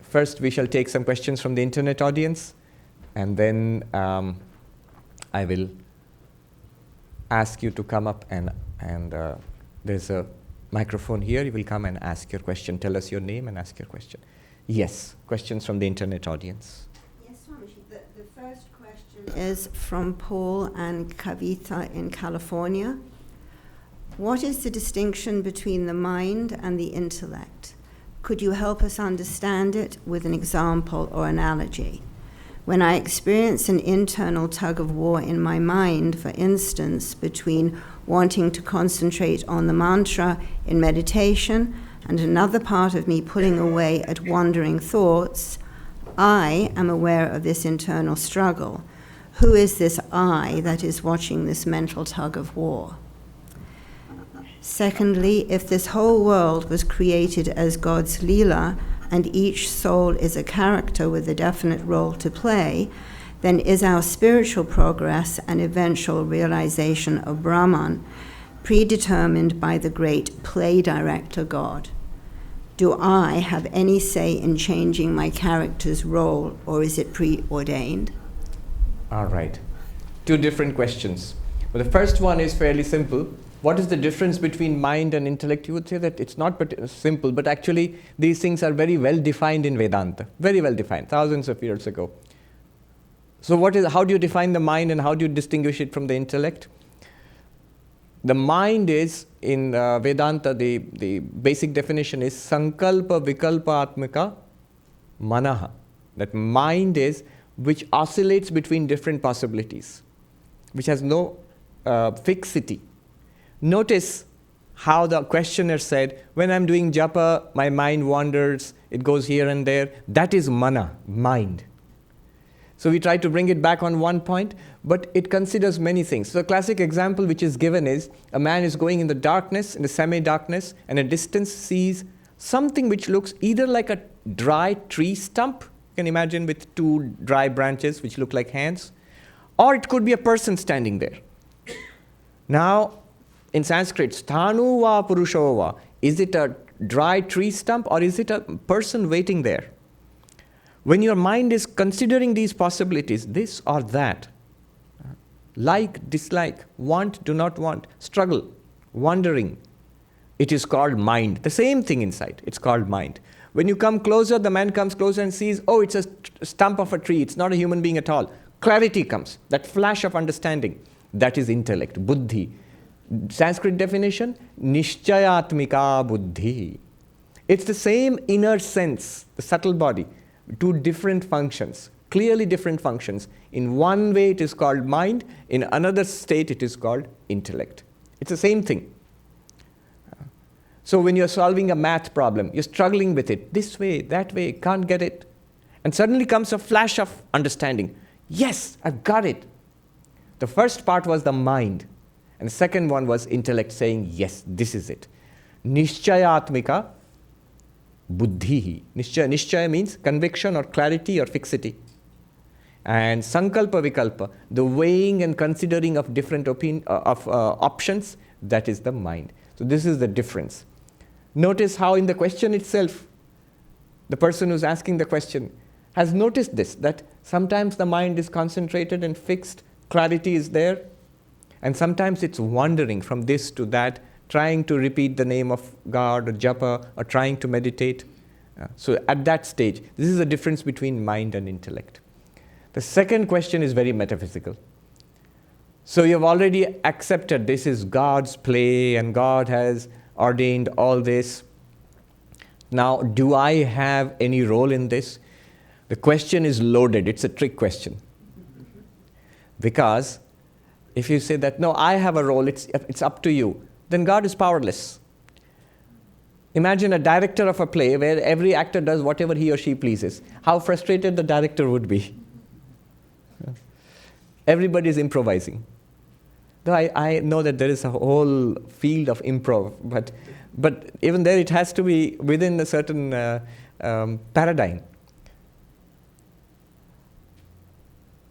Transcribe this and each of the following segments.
First, we shall take some questions from the internet audience, and then I will ask you to come up and there's a microphone here. You will come and ask your question. Tell us your name and ask your question. Yes, questions from the internet audience. Yes, Swamiji. The first question is from Paul and Kavita in California. What is the distinction between the mind and the intellect? Could you help us understand it with an example or analogy? When I experience an internal tug of war in my mind, for instance, between wanting to concentrate on the mantra in meditation and another part of me pulling away at wandering thoughts, I am aware of this internal struggle. Who is this I that is watching this mental tug of war? Secondly, if this whole world was created as God's leela, and each soul is a character with a definite role to play, then is our spiritual progress and eventual realization of Brahman predetermined by the great play director God? Do I have any say in changing my character's role, or is it preordained? All right. Two different questions. Well, the first one is fairly simple. What is the difference between mind and intellect? You would say that it's not simple, but actually these things are very well defined in Vedanta. Very well defined, thousands of years ago. So how do you define the mind and how do you distinguish it from the intellect? The mind is, in Vedanta, the basic definition is sankalpa vikalpa atmika manaha. That mind is which oscillates between different possibilities, which has no fixity. Notice how the questioner said, when I'm doing japa, my mind wanders, it goes here and there. That is mana, mind. So we try to bring it back on one point, but it considers many things. So the classic example which is given is, a man is going in the darkness, in the semi-darkness, and at a distance sees something which looks either like a dry tree stump, you can imagine with two dry branches which look like hands, or it could be a person standing there. Now, in Sanskrit, sthanu va purusho va. Is it a dry tree stump or is it a person waiting there? When your mind is considering these possibilities, this or that, like, dislike, want, do not want, struggle, wondering, it is called mind. The same thing inside, it's called mind. When you come closer, the man comes closer and sees, oh, it's a stump of a tree, it's not a human being at all. Clarity comes, that flash of understanding, that is intellect, buddhi. Sanskrit definition, nishchayatmika buddhi. It's the same inner sense, the subtle body, two different functions, clearly different functions. In one way it is called mind, in another state it is called intellect. It's the same thing. So when you're solving a math problem, you're struggling with it, this way, that way, can't get it. And suddenly comes a flash of understanding. Yes, I've got it. The first part was the mind. And the second one was intellect saying, yes, this is it. Nishchayatmika buddhihi. Nishchaya means conviction or clarity or fixity. And sankalpa vikalpa, the weighing and considering of different options, that is the mind. So this is the difference. Notice how in the question itself, the person who's asking the question has noticed this, that sometimes the mind is concentrated and fixed, clarity is there, and sometimes it's wandering from this to that, trying to repeat the name of God or japa or trying to meditate. So at that stage, this is the difference between mind and intellect. The second question is very metaphysical. So you've already accepted this is God's play and God has ordained all this. Now, do I have any role in this? The question is loaded. It's a trick question. Because if you say that, no, I have a role, it's up to you, then God is powerless. Imagine a director of a play where every actor does whatever he or she pleases. How frustrated the director would be. Everybody is improvising. Though I know that there is a whole field of improv, but even there it has to be within a certain paradigm.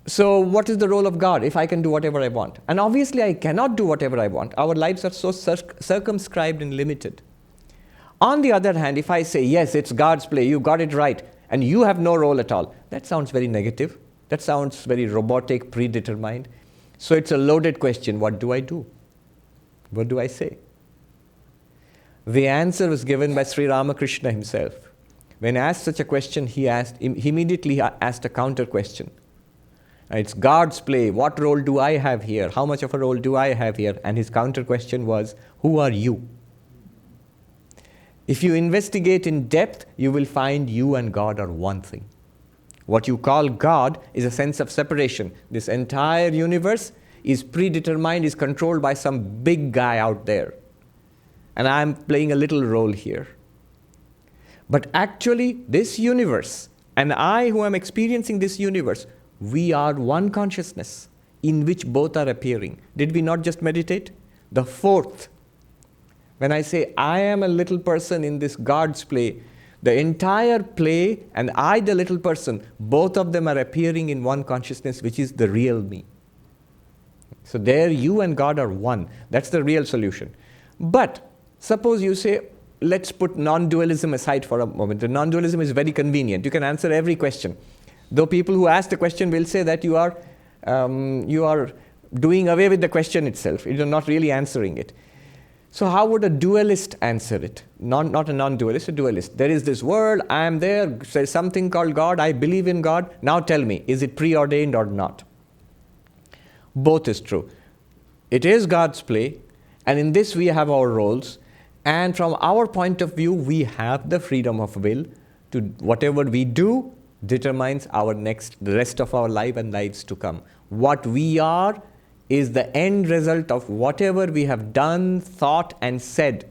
So what is the role of God if I can do whatever I want? And obviously I cannot do whatever I want. Our lives are so circumscribed and limited. On the other hand, if I say, yes, it's God's play, you got it right, and you have no role at all, that sounds very negative. That sounds very robotic, predetermined. So it's a loaded question. What do I do? What do I say? The answer was given by Shree Ramakrishna himself. When asked such a question, he immediately asked a counter question. It's God's play. What role do I have here? How much of a role do I have here? And his counter question was, who are you? If you investigate in depth, you will find you and God are one thing. What you call God is a sense of separation. This entire universe is predetermined, is controlled by some big guy out there. And I'm playing a little role here. But actually, this universe, and I who am experiencing this universe, we are one consciousness in which both are appearing. Did we not just meditate? The fourth. When I say I am a little person in this God's play, the entire play and I, the little person, both of them are appearing in one consciousness, which is the real me. So there you and God are one. That's the real solution. But suppose you say, let's put non-dualism aside for a moment. The non-dualism is very convenient. You can answer every question. Though people who ask the question will say that you are doing away with the question itself. You're not really answering it. So how would a dualist answer it? Not a non-dualist, a dualist. There is this world, I am there, there's something called God, I believe in God. Now tell me, is it preordained or not? Both is true. It is God's play, and in this we have our roles, and from our point of view, we have the freedom of will to whatever we do determines the rest of our life and lives to come. What we are is the end result of whatever we have done, thought, and said.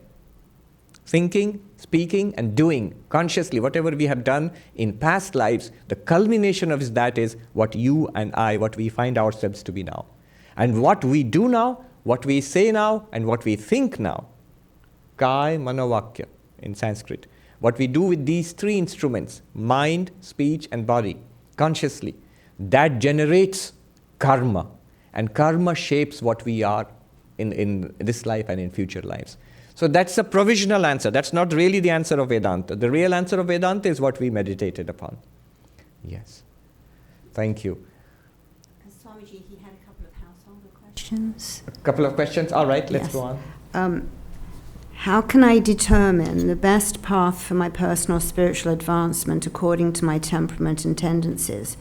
Thinking, speaking, and doing consciously, whatever we have done in past lives, the culmination of that is what you and I, what we find ourselves to be now. And what we do now, what we say now, and what we think now, Kai, Manovakya in Sanskrit. What we do with these three instruments, mind, speech, and body, consciously, that generates karma. And karma shapes what we are in this life and in future lives. So that's a provisional answer. That's not really the answer of Vedanta. The real answer of Vedanta is what we meditated upon. Yes. Thank you. Swamiji, he had a couple of householder questions. A couple of questions? All right, let's go on. How can I determine the best path for my personal spiritual advancement according to my temperament and tendencies?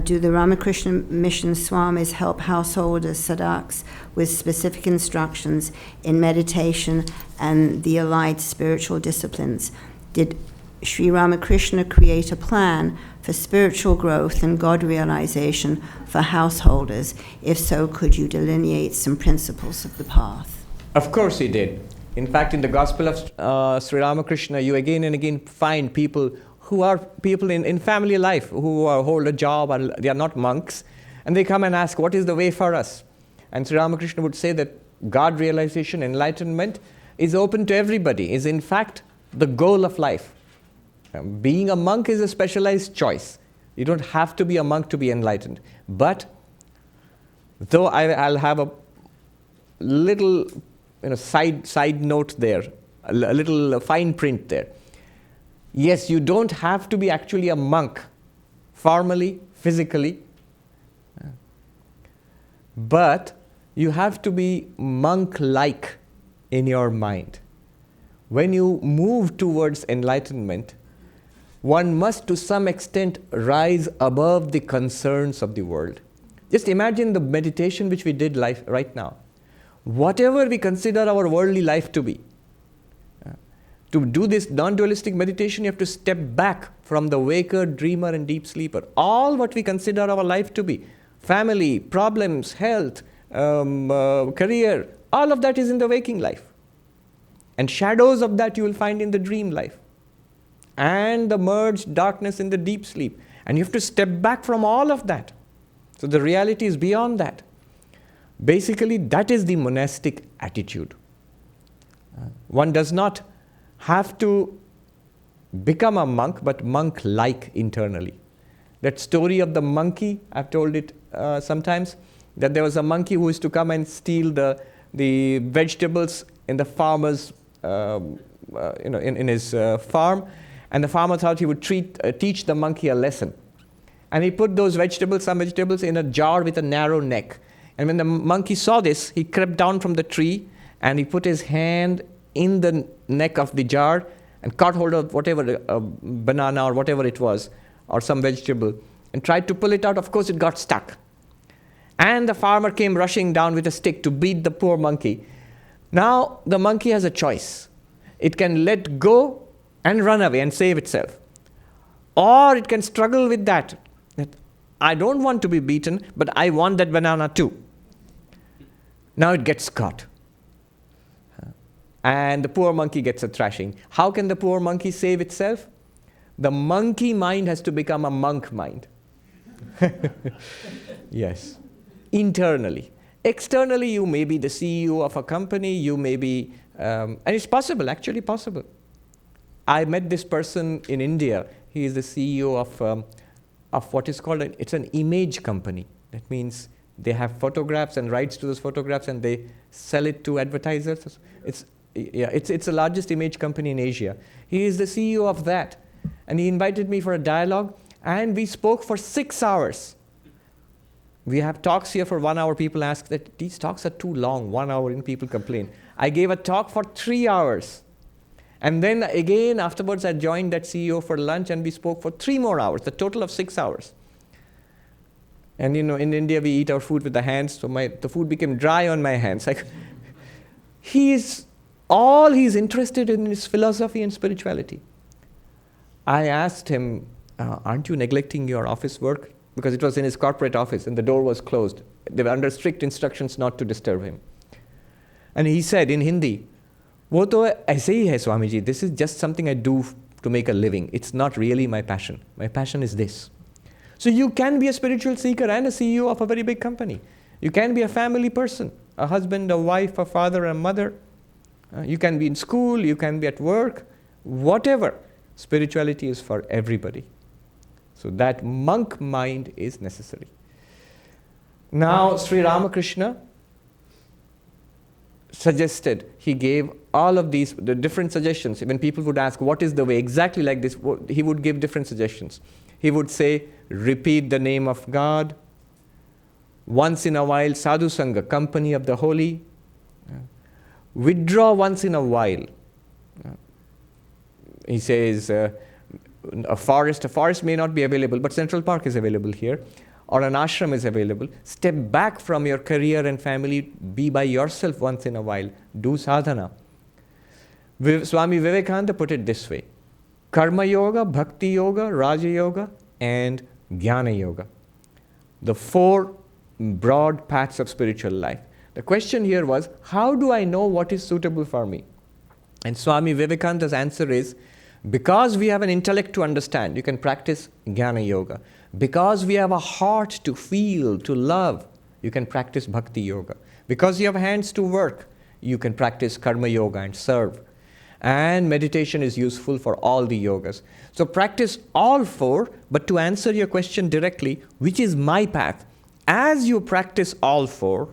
Do the Ramakrishna Mission Swamis help householders, sadhaks, with specific instructions in meditation and the allied spiritual disciplines? Did Shree Ramakrishna create a plan for spiritual growth and God realization for householders? If so, could you delineate some principles of the path? Of course he did. In fact, in the Gospel of Sri Ramakrishna, you again and again find people who are people in family life, who hold a job, and they are not monks, and they come and ask, what is the way for us? And Sri Ramakrishna would say that God realization, enlightenment, is open to everybody, is in fact the goal of life. Being a monk is a specialized choice. You don't have to be a monk to be enlightened. But, though I'll have a little side note there, a little fine print there. Yes, you don't have to be actually a monk, formally, physically, but you have to be monk-like in your mind. When you move towards enlightenment, one must to some extent rise above the concerns of the world. Just imagine the meditation which we did right now. Whatever we consider our worldly life to be, to do this non-dualistic meditation, you have to step back from the waker, dreamer, and deep sleeper. All what we consider our life to be, family, problems, health, career, all of that is in the waking life. And shadows of that you will find in the dream life. And the merged darkness in the deep sleep. And you have to step back from all of that. So the reality is beyond that. Basically, that is the monastic attitude. One does not have to become a monk, but monk-like internally. That story of the monkey, I've told it sometimes, that there was a monkey who used to come and steal the vegetables in the farmer's in his farm, and the farmer thought he would teach the monkey a lesson. And he put those some vegetables in a jar with a narrow neck. And when the monkey saw this, he crept down from the tree and he put his hand in the neck of the jar and caught hold of whatever, a banana or whatever it was, or some vegetable, and tried to pull it out. Of course, it got stuck. And the farmer came rushing down with a stick to beat the poor monkey. Now, the monkey has a choice. It can let go and run away and save itself. Or it can struggle with that I don't want to be beaten, but I want that banana too. Now it gets caught. And the poor monkey gets a thrashing. How can the poor monkey save itself? The monkey mind has to become a monk mind. Yes. Internally. Externally, you may be the CEO of a company, you may be, and it's possible, actually possible. I met this person in India. He is the CEO of what is called, it's an image company. That means they have photographs and rights to those photographs and they sell it to advertisers. It's the largest image company in Asia. He is the CEO of that. And he invited me for a dialogue and we spoke for 6 hours. We have talks here for 1 hour. People ask that these talks are too long, 1 hour, and people complain. I gave a talk for 3 hours. And then again, afterwards, I joined that CEO for lunch and we spoke for 3 more hours, the total of 6 hours. And in India, we eat our food with the hands, so the food became dry on my hands. He's interested in is philosophy and spirituality. I asked him, aren't you neglecting your office work? Because it was in his corporate office and the door was closed. They were under strict instructions not to disturb him. And he said in Hindi, वो तो ऐसे ही है Swami ji, this is just something I do to make a living. It's not really my passion. My passion is this. So you can be a spiritual seeker and a CEO of a very big company. You can be a family person, a husband, a wife, a father, a mother. You can be in school, you can be at work, whatever. Spirituality is for everybody. So that monk mind is necessary. Now, Shree Ramakrishna suggested, he gave all of these, the different suggestions. When people would ask, what is the way? Exactly like this, he would give different suggestions. He would say, repeat the name of God. Once in a while, sadhu sangha, company of the holy. Withdraw once in a while. He says, a forest may not be available, but Central Park is available here. Or an ashram is available. Step back from your career and family. Be by yourself once in a while. Do sadhana. Swami Vivekananda put it this way. Karma Yoga, Bhakti Yoga, Raja Yoga, and Jnana Yoga. The 4 broad paths of spiritual life. The question here was, how do I know what is suitable for me? And Swami Vivekananda's answer is, because we have an intellect to understand, you can practice Jnana Yoga. Because we have a heart to feel, to love, you can practice Bhakti Yoga. Because you have hands to work, you can practice Karma Yoga and serve. And meditation is useful for all the yogas. So practice all 4, but to answer your question directly, which is my path? As you practice all 4,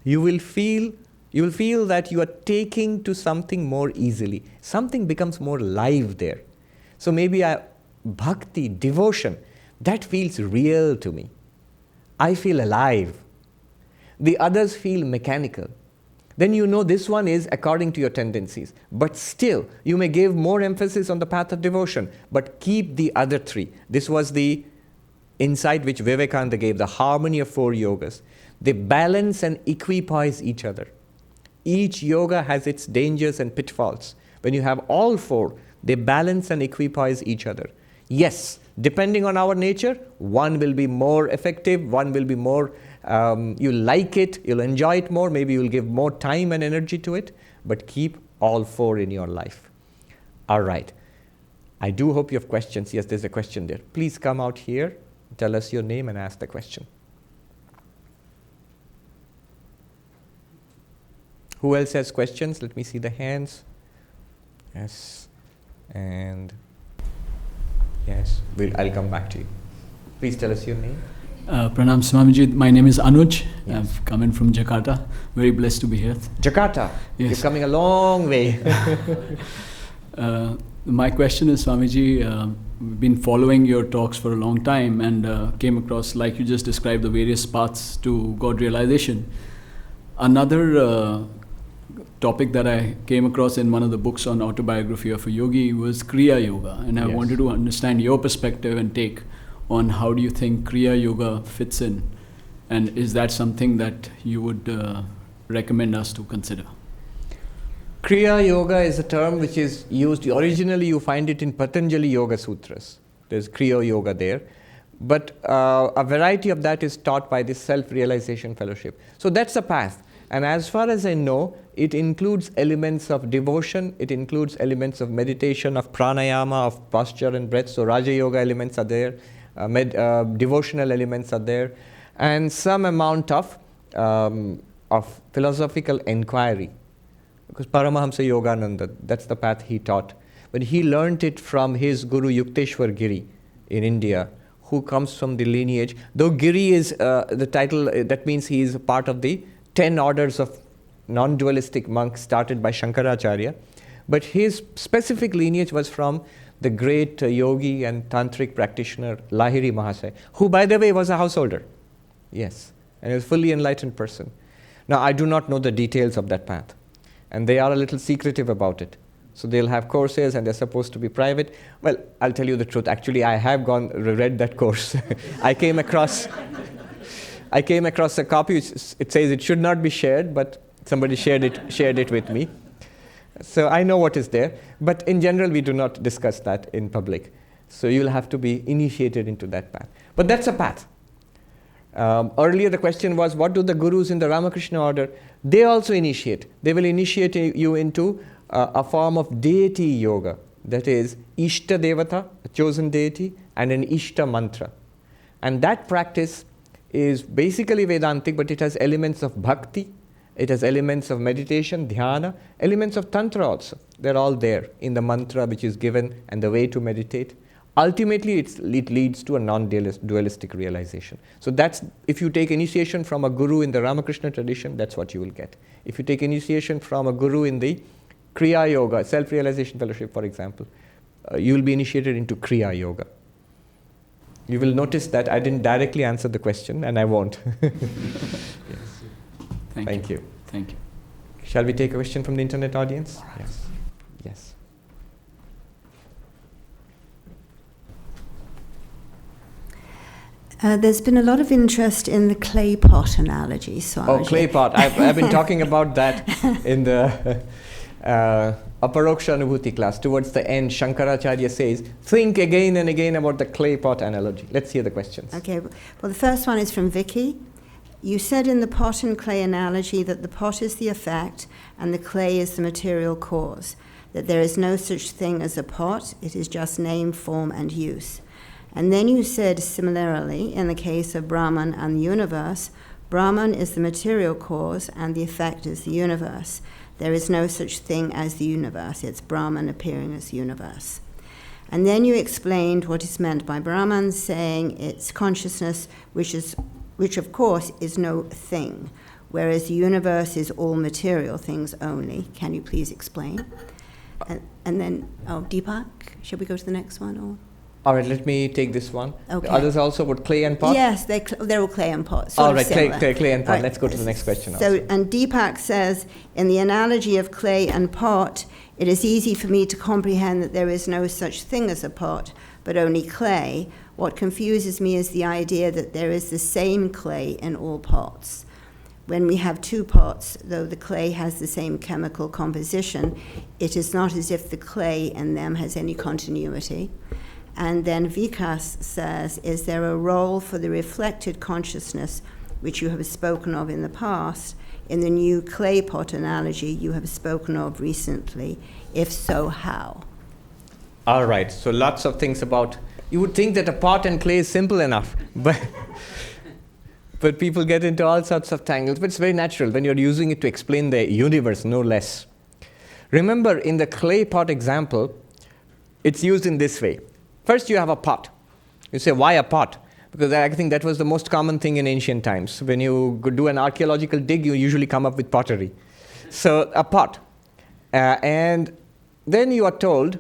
you will feel that you are taking to something more easily. Something becomes more live there. So maybe bhakti, devotion, that feels real to me. I feel alive. The others feel mechanical. Then you know this one is according to your tendencies. But still, you may give more emphasis on the path of devotion, but keep the other 3. This was the insight which Vivekananda gave, the harmony of 4 yogas. They balance and equipoise each other. Each yoga has its dangers and pitfalls. When you have all 4, they balance and equipoise each other. Yes, depending on our nature, one will be more effective, one will be more, you'll like it, you'll enjoy it more, maybe you'll give more time and energy to it, but keep all 4 in your life. All right. I do hope you have questions. Yes, there's a question there. Please come out here, tell us your name and ask the question. Who else has questions? Let me see the hands. Yes. And yes, I'll come back to you. Please tell us your name. Pranam Swamiji, my name is Anuj. Yes. I've come in from Jakarta. Very blessed to be here. Jakarta? Yes. You're coming a long way. My question is, Swamiji, we've been following your talks for a long time and came across, like you just described, the various paths to God realization. Another topic that I came across in one of the books on autobiography of a yogi was Kriya-Yoga, and I wanted to understand your perspective and take on how do you think Kriya-Yoga fits in, and is that something that you would recommend us to consider? Kriya-Yoga is a term which is used, originally you find it in Patanjali Yoga Sutras. There's Kriya-Yoga there. But a variety of that is taught by this Self-Realization Fellowship. So that's a path. And as far as I know, it includes elements of devotion, it includes elements of meditation, of pranayama, of posture and breath. So Raja Yoga elements are there, devotional elements are there, and some amount of philosophical inquiry. Because Paramahamsa Yogananda, that's the path he taught. But he learnt it from his Guru Yukteswar Giri in India, who comes from the lineage. Though Giri is the title, that means he is a part of the 10 orders of non-dualistic monks started by Shankaracharya. But his specific lineage was from the great yogi and tantric practitioner Lahiri Mahasaya, who, by the way, was a householder. Yes, and a fully enlightened person. Now, I do not know the details of that path. And they are a little secretive about it. So they'll have courses and they're supposed to be private. Well, I'll tell you the truth. Actually, I have read that course. I came across a copy which it says it should not be shared, but somebody shared it with me. So I know what is there. But in general, we do not discuss that in public. So you'll have to be initiated into that path. But that's a path. Earlier the question was, what do the gurus in the Ramakrishna order? They also initiate. They will initiate you into a form of deity yoga. That is, Ishta Devata, a chosen deity, and an Ishta mantra. And that practice is basically Vedantic, but it has elements of bhakti, it has elements of meditation, dhyana, elements of tantra also. They're all there in the mantra which is given and the way to meditate. Ultimately, it leads to a non-dualistic realization. So that's, if you take initiation from a guru in the Ramakrishna tradition, that's what you will get. If you take initiation from a guru in the Kriya-Yoga, Self-Realization Fellowship, for example, you will be initiated into Kriya-Yoga. You will notice that I didn't directly answer the question, and I won't. Yes. Thank you. Thank you. Shall we take a question from the internet audience? All right. Yes. Yes. There's been a lot of interest in the clay pot analogy. Swamiji. Oh, clay pot. I've been talking about that in the Aparoksha Anubhuti class. Towards the end, Shankaracharya says, think again and again about the clay pot analogy. Let's hear the questions. Okay. Well, the first one is from Vicky. You said in the pot and clay analogy that the pot is the effect and the clay is the material cause, that there is no such thing as a pot, it is just name, form, and use. And then you said, similarly, in the case of Brahman and the universe, Brahman is the material cause and the effect is the universe. There is no such thing as the universe. It's Brahman appearing as universe. And then you explained what is meant by Brahman, saying it's consciousness, which of course is no thing, whereas the universe is all material things only. Can you please explain? And then, Deepak, shall we go to the next one? Or? All right, let me take this one. Okay. The others also would clay and pot? Yes, they're all clay and pot. All right, clay and pot. Right. Let's go to the next question So, also. and Deepak says, in the analogy of clay and pot, it is easy for me to comprehend that there is no such thing as a pot, but only clay. What confuses me is the idea that there is the same clay in all pots. When we have two pots, though the clay has the same chemical composition, it is not as if the clay in them has any continuity. And then Vikas says, is there a role for the reflected consciousness, which you have spoken of in the past, in the new clay pot analogy you have spoken of recently? If so, how? All right, so lots of things about, you would think that a pot and clay is simple enough, but people get into all sorts of tangles. But it's very natural when you're using it to explain the universe, no less. Remember, in the clay pot example, it's used in this way. First, you have a pot. You say, why a pot? Because I think that was the most common thing in ancient times. When you do an archaeological dig, you usually come up with pottery. So a pot. And then you are told,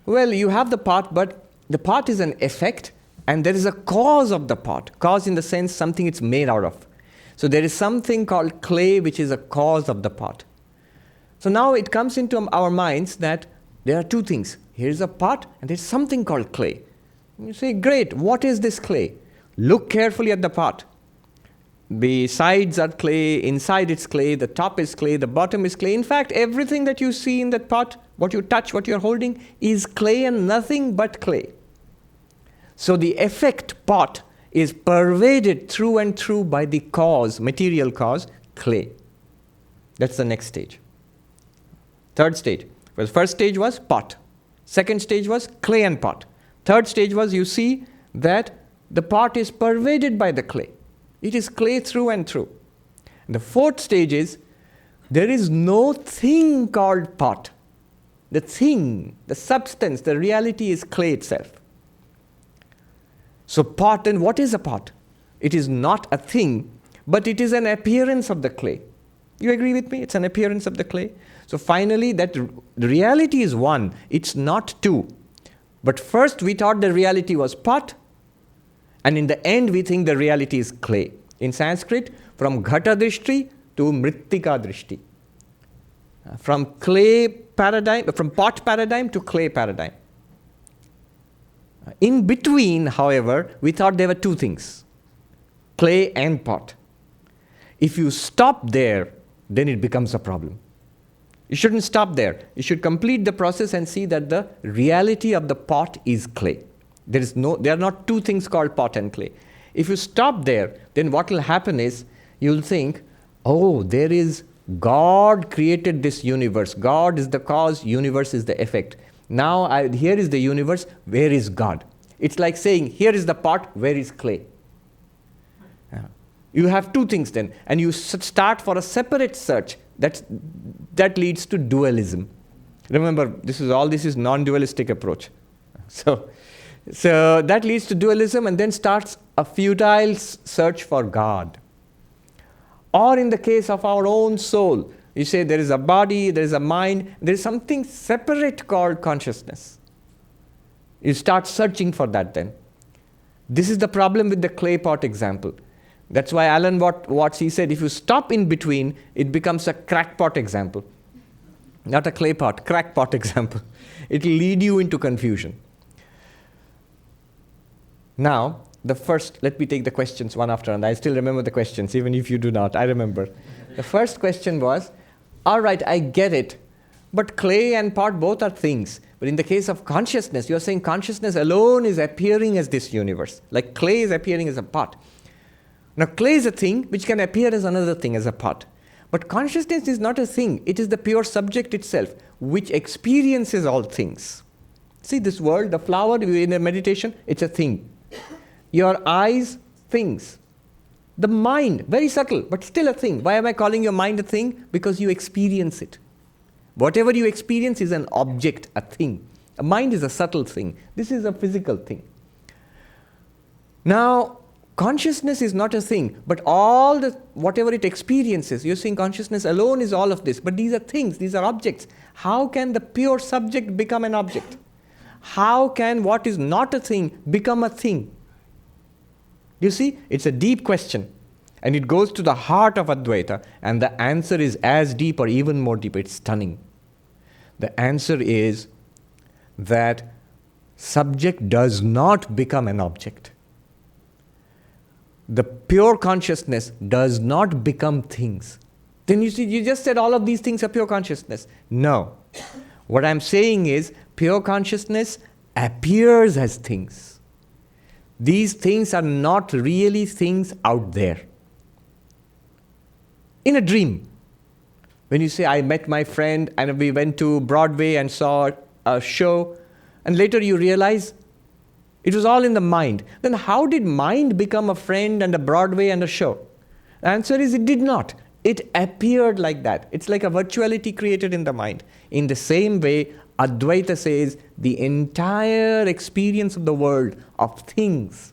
well, you have the pot, but the pot is an effect, and there is a cause of the pot. Cause in the sense something it's made out of. So there is something called clay, which is a cause of the pot. So now it comes into our minds that there are two things. Here is a pot, and there's something called clay. And you say, great, what is this clay? Look carefully at the pot. The sides are clay, inside it's clay, the top is clay, the bottom is clay. In fact, everything that you see in that pot, what you touch, what you're holding, is clay and nothing but clay. So the effect pot is pervaded through and through by the cause, material cause, clay. That's the next stage. Third stage. Well, first stage was pot. Second stage was clay and pot. Third stage was you see that the pot is pervaded by the clay. It is clay through and through. And the fourth stage is there is no thing called pot. The thing, the substance, the reality is clay itself. So pot, and what is a pot? It is not a thing, but it is an appearance of the clay. You agree with me? It's an appearance of the clay. So finally, that the reality is one. It's not two. But first we thought the reality was pot, and in the end we think the reality is clay. In Sanskrit, from ghata drishti to mrittika drishti. From clay paradigm, from pot paradigm to clay paradigm. In between, however, we thought there were two things, clay and pot. If you stop there, then it becomes a problem. You shouldn't stop there. You should complete the process and see that the reality of the pot is clay. There are not two things called pot and clay. If you stop there, then what will happen is you'll think, oh, there is God created this universe. God is the cause, universe is the effect. Now, here is the universe, where is God? It's like saying, here is the pot, where is clay? You have two things then, and you start for a separate search. That leads to dualism. Remember, this is non-dualistic approach. So that leads to dualism, and then starts a futile search for God. Or in the case of our own soul, you say there is a body, there is a mind, there is something separate called consciousness. You start searching for that then. This is the problem with the clay pot example. That's why Alan Watts, he said, if you stop in between, it becomes a crackpot example. Not a clay pot, crackpot example. It will lead you into confusion. Now, let me take the questions one after another. I still remember the questions, even if you do not. I remember. The first question was, all right, I get it, but clay and pot both are things. But in the case of consciousness, you're saying consciousness alone is appearing as this universe. Like clay is appearing as a pot. Now, clay is a thing which can appear as another thing, as a pot. But consciousness is not a thing. It is the pure subject itself, which experiences all things. See this world, the flower in a meditation, it's a thing. Your eyes, things. The mind, very subtle, but still a thing. Why am I calling your mind a thing? Because you experience it. Whatever you experience is an object, a thing. A mind is a subtle thing. This is a physical thing. Now, consciousness is not a thing, but whatever it experiences, you're saying consciousness alone is all of this, but these are things, these are objects. How can the pure subject become an object? How can what is not a thing become a thing? You see, it's a deep question, and it goes to the heart of Advaita, and the answer is as deep or even more deep. It's stunning. The answer is that subject does not become an object. The pure consciousness does not become things. Then you see, you just said all of these things are pure consciousness. No. What I'm saying is, pure consciousness appears as things. These things are not really things out there. In a dream, when you say, I met my friend and we went to Broadway and saw a show, and later you realize it was all in the mind. Then how did mind become a friend and a Broadway and a show? The answer is it did not. It appeared like that. It's like a virtuality created in the mind. In the same way, Advaita says the entire experience of the world, of things,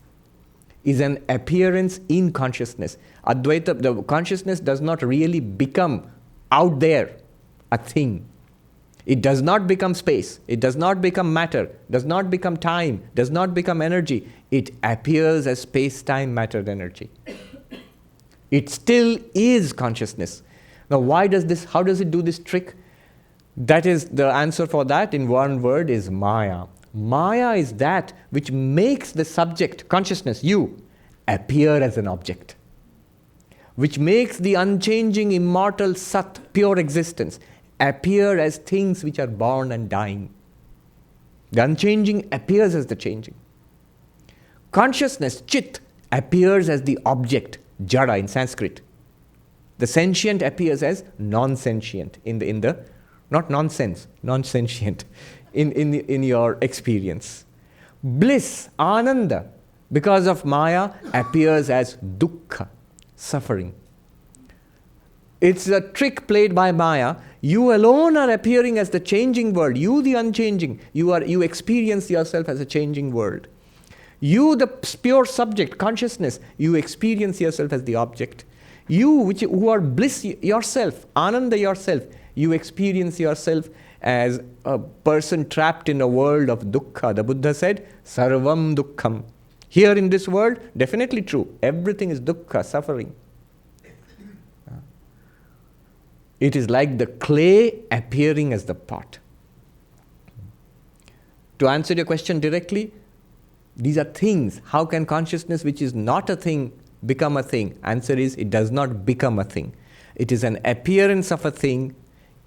is an appearance in consciousness. Advaita, the consciousness does not really become out there a thing. It does not become space. It does not become matter. Does not become time. Does not become energy. It appears as space, time, matter, energy. It still is consciousness. Now, how does it do this trick? That is, the answer for that in one word is Maya. Maya is that which makes the subject, consciousness, you, appear as an object. Which makes the unchanging, immortal Sat, pure existence, appear as things which are born and dying. The unchanging appears as the changing. Consciousness, Chit, appears as the object, Jada in Sanskrit. The sentient appears as non-sentient in the not nonsense, non-sentient in your experience. Bliss, Ananda, because of Maya, appears as dukkha, suffering. It's a trick played by Maya. You alone are appearing as the changing world. You, the unchanging, you experience yourself as a changing world. You, the pure subject, consciousness, you experience yourself as the object. You, who are bliss yourself, Ananda yourself, you experience yourself as a person trapped in a world of dukkha. The Buddha said, Sarvam dukkham. Here in this world, definitely true. Everything is dukkha, suffering. It is like the clay appearing as the pot. To answer your question directly, these are things. How can consciousness, which is not a thing, become a thing? Answer is, it does not become a thing. It is an appearance of a thing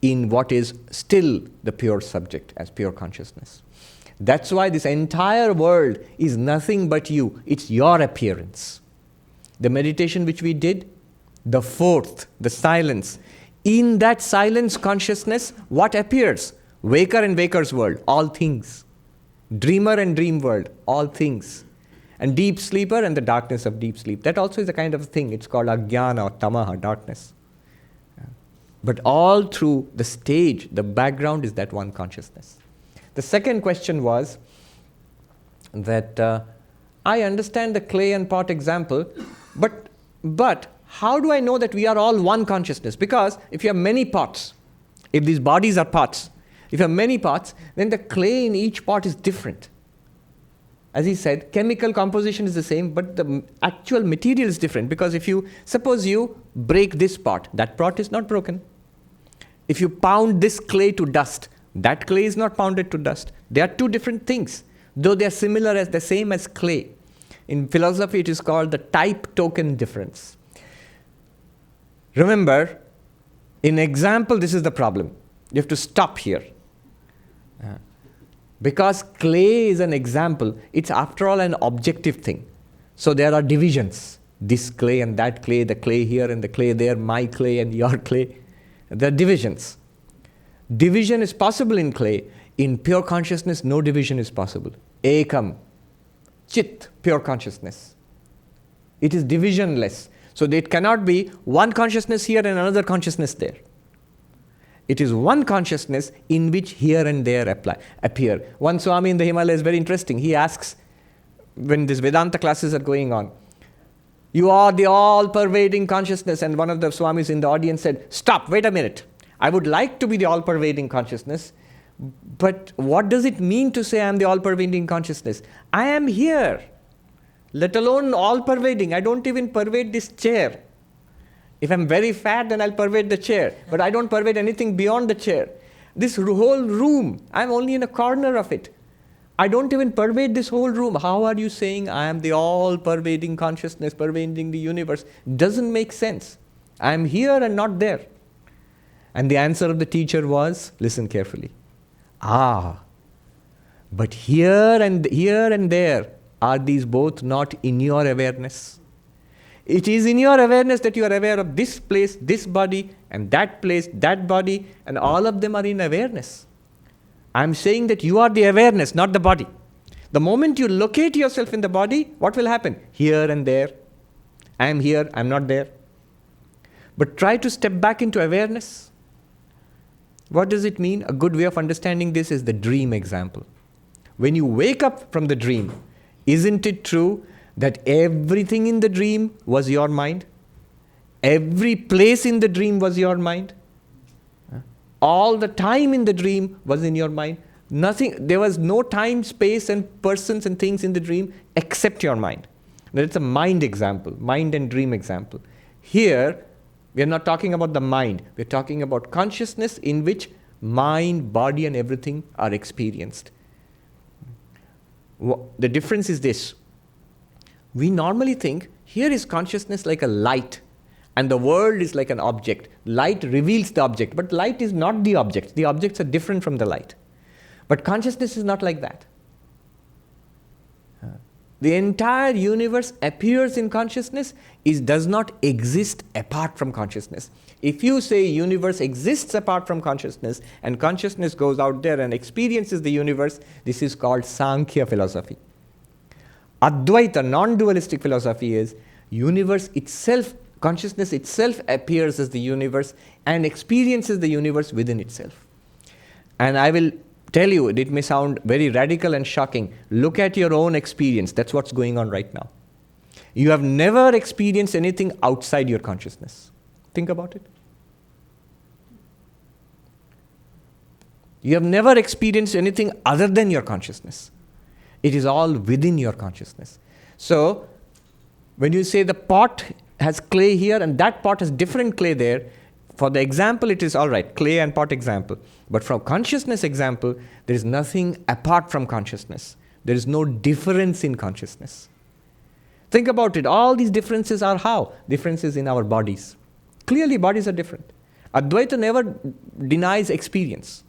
in what is still the pure subject as pure consciousness. That's why this entire world is nothing but you. It's your appearance. The meditation which we did, the fourth, the silence. In that silence consciousness, what appears? Waker and waker's world, all things. Dreamer and dream world, all things. And deep sleeper and the darkness of deep sleep. That also is a kind of thing. It's called ajnana or tamaha, darkness. But all through the stage, the background is that one consciousness. The second question was that I understand the clay and pot example, but how do I know that we are all one consciousness? Because if you have many pots, if these bodies are pots, if you have many pots, then the clay in each pot is different. As he said, chemical composition is the same, but the actual material is different. Because suppose you break this pot, that pot is not broken. If you pound this clay to dust, that clay is not pounded to dust. They are two different things, though they are similar as the same as clay. In philosophy, it is called the type-token difference. Remember, in example, this is the problem. You have to stop here. Because clay is an example, it's after all an objective thing. So there are divisions. This clay and that clay, the clay here and the clay there, my clay and your clay. There are divisions. Division is possible in clay. In pure consciousness, no division is possible. Ekam, Chit, pure consciousness. It is divisionless. So it cannot be one consciousness here and another consciousness there. It is one consciousness in which here and there appear. One Swami in the Himalayas is very interesting. He asks, when these Vedanta classes are going on, you are the all-pervading consciousness. And one of the Swamis in the audience said, stop, wait a minute. I would like to be the all-pervading consciousness, but what does it mean to say I am the all-pervading consciousness? I am here, let alone all-pervading. I don't even pervade this chair. If I'm very fat, then I'll pervade the chair, but I don't pervade anything beyond the chair. This whole room, I'm only in a corner of it. I don't even pervade this whole room. How are you saying I am the all-pervading consciousness, pervading the universe? Doesn't make sense. I am here and not there. And the answer of the teacher was, listen carefully. But here and there, are these both not in your awareness? It is in your awareness that you are aware of this place, this body, and that place, that body, and all of them are in awareness. I'm saying that you are the awareness, not the body. The moment you locate yourself in the body, what will happen? Here and there. I am here, I'm not there. But try to step back into awareness. What does it mean? A good way of understanding this is the dream example. When you wake up from the dream, isn't it true that everything in the dream was your mind? Every place in the dream was your mind? all the time in the dream was in your mind. Nothing, there was no time, space, and persons and things in the dream except your mind. That's a mind example, mind and dream example. Here, we are not talking about the mind. We're talking about consciousness in which mind, body, and everything are experienced. The difference is this. We normally think, here is consciousness like a light, and the world is like an object. Light reveals the object, but light is not the object. The objects are different from the light. But consciousness is not like that. The entire universe appears in consciousness, does not exist apart from consciousness. If you say universe exists apart from consciousness, and consciousness goes out there and experiences the universe, this is called Sankhya philosophy. Advaita, non-dualistic philosophy is universe itself, consciousness itself appears as the universe and experiences the universe within itself. And I will tell you, it may sound very radical and shocking. Look at your own experience. That's what's going on right now. You have never experienced anything outside your consciousness. Think about it. You have never experienced anything other than your consciousness. It is all within your consciousness. So, when you say the pot has clay here and that pot has different clay there, for the example it is all right, clay and pot example. But from consciousness example, there is nothing apart from consciousness. There is no difference in consciousness. Think about it. All these differences are how? Differences in our bodies. Clearly, bodies are different. Advaita never denies experience.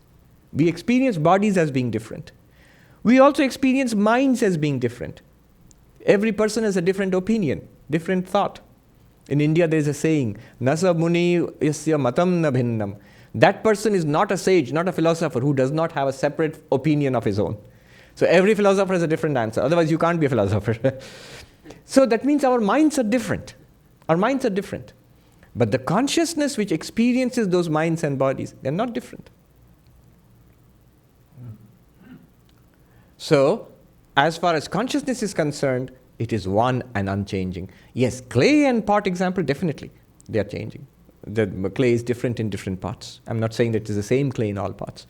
We experience bodies as being different. We also experience minds as being different. Every person has a different opinion, different thought. In India, there is a saying, Nasa muni yasya matam na bhinnam. That person is not a sage, not a philosopher who does not have a separate opinion of his own. So every philosopher has a different answer. Otherwise, you can't be a philosopher. So that means our minds are different. Our minds are different. But the consciousness which experiences those minds and bodies, they're not different. So, as far as consciousness is concerned, it is one and unchanging. Yes, clay and pot example, definitely, they are changing. The clay is different in different pots. I'm not saying that it is the same clay in all pots.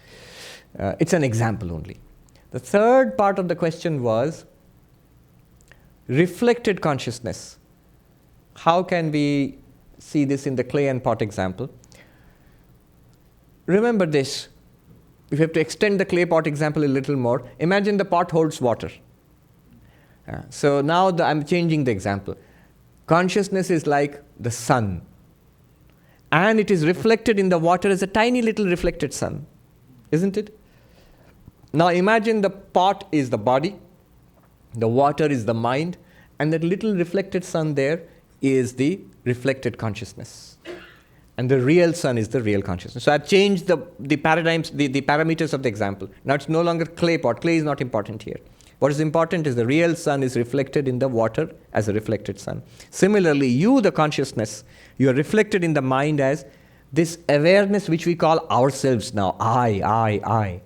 It's an example only. The third part of the question was reflected consciousness. How can we see this in the clay and pot example? Remember this. If you have to extend the clay pot example a little more, imagine the pot holds water. So now I'm changing the example. Consciousness is like the sun. And it is reflected in the water as a tiny little reflected sun. Isn't it? Now imagine the pot is the body, the water is the mind, and that little reflected sun there is the reflected consciousness. And the real sun is the real consciousness. So I've changed the paradigms, the parameters of the example. Now it's no longer clay pot. Clay is not important here. What is important is the real sun is reflected in the water as a reflected sun. Similarly, you, the consciousness, you are reflected in the mind as this awareness which we call ourselves now. I.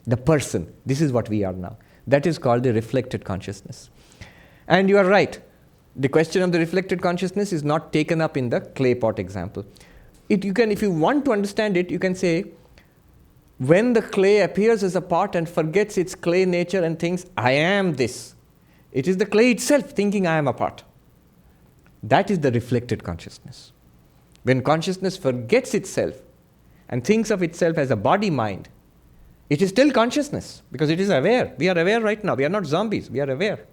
The person. This is what we are now. That is called the reflected consciousness. And you are right. The question of the reflected consciousness is not taken up in the clay pot example. If you want to understand it, you can say, when the clay appears as a pot and forgets its clay nature and thinks, I am this, it is the clay itself thinking I am a pot. That is the reflected consciousness. When consciousness forgets itself and thinks of itself as a body-mind, it is still consciousness because it is aware. We are aware right now. We are not zombies. We are aware.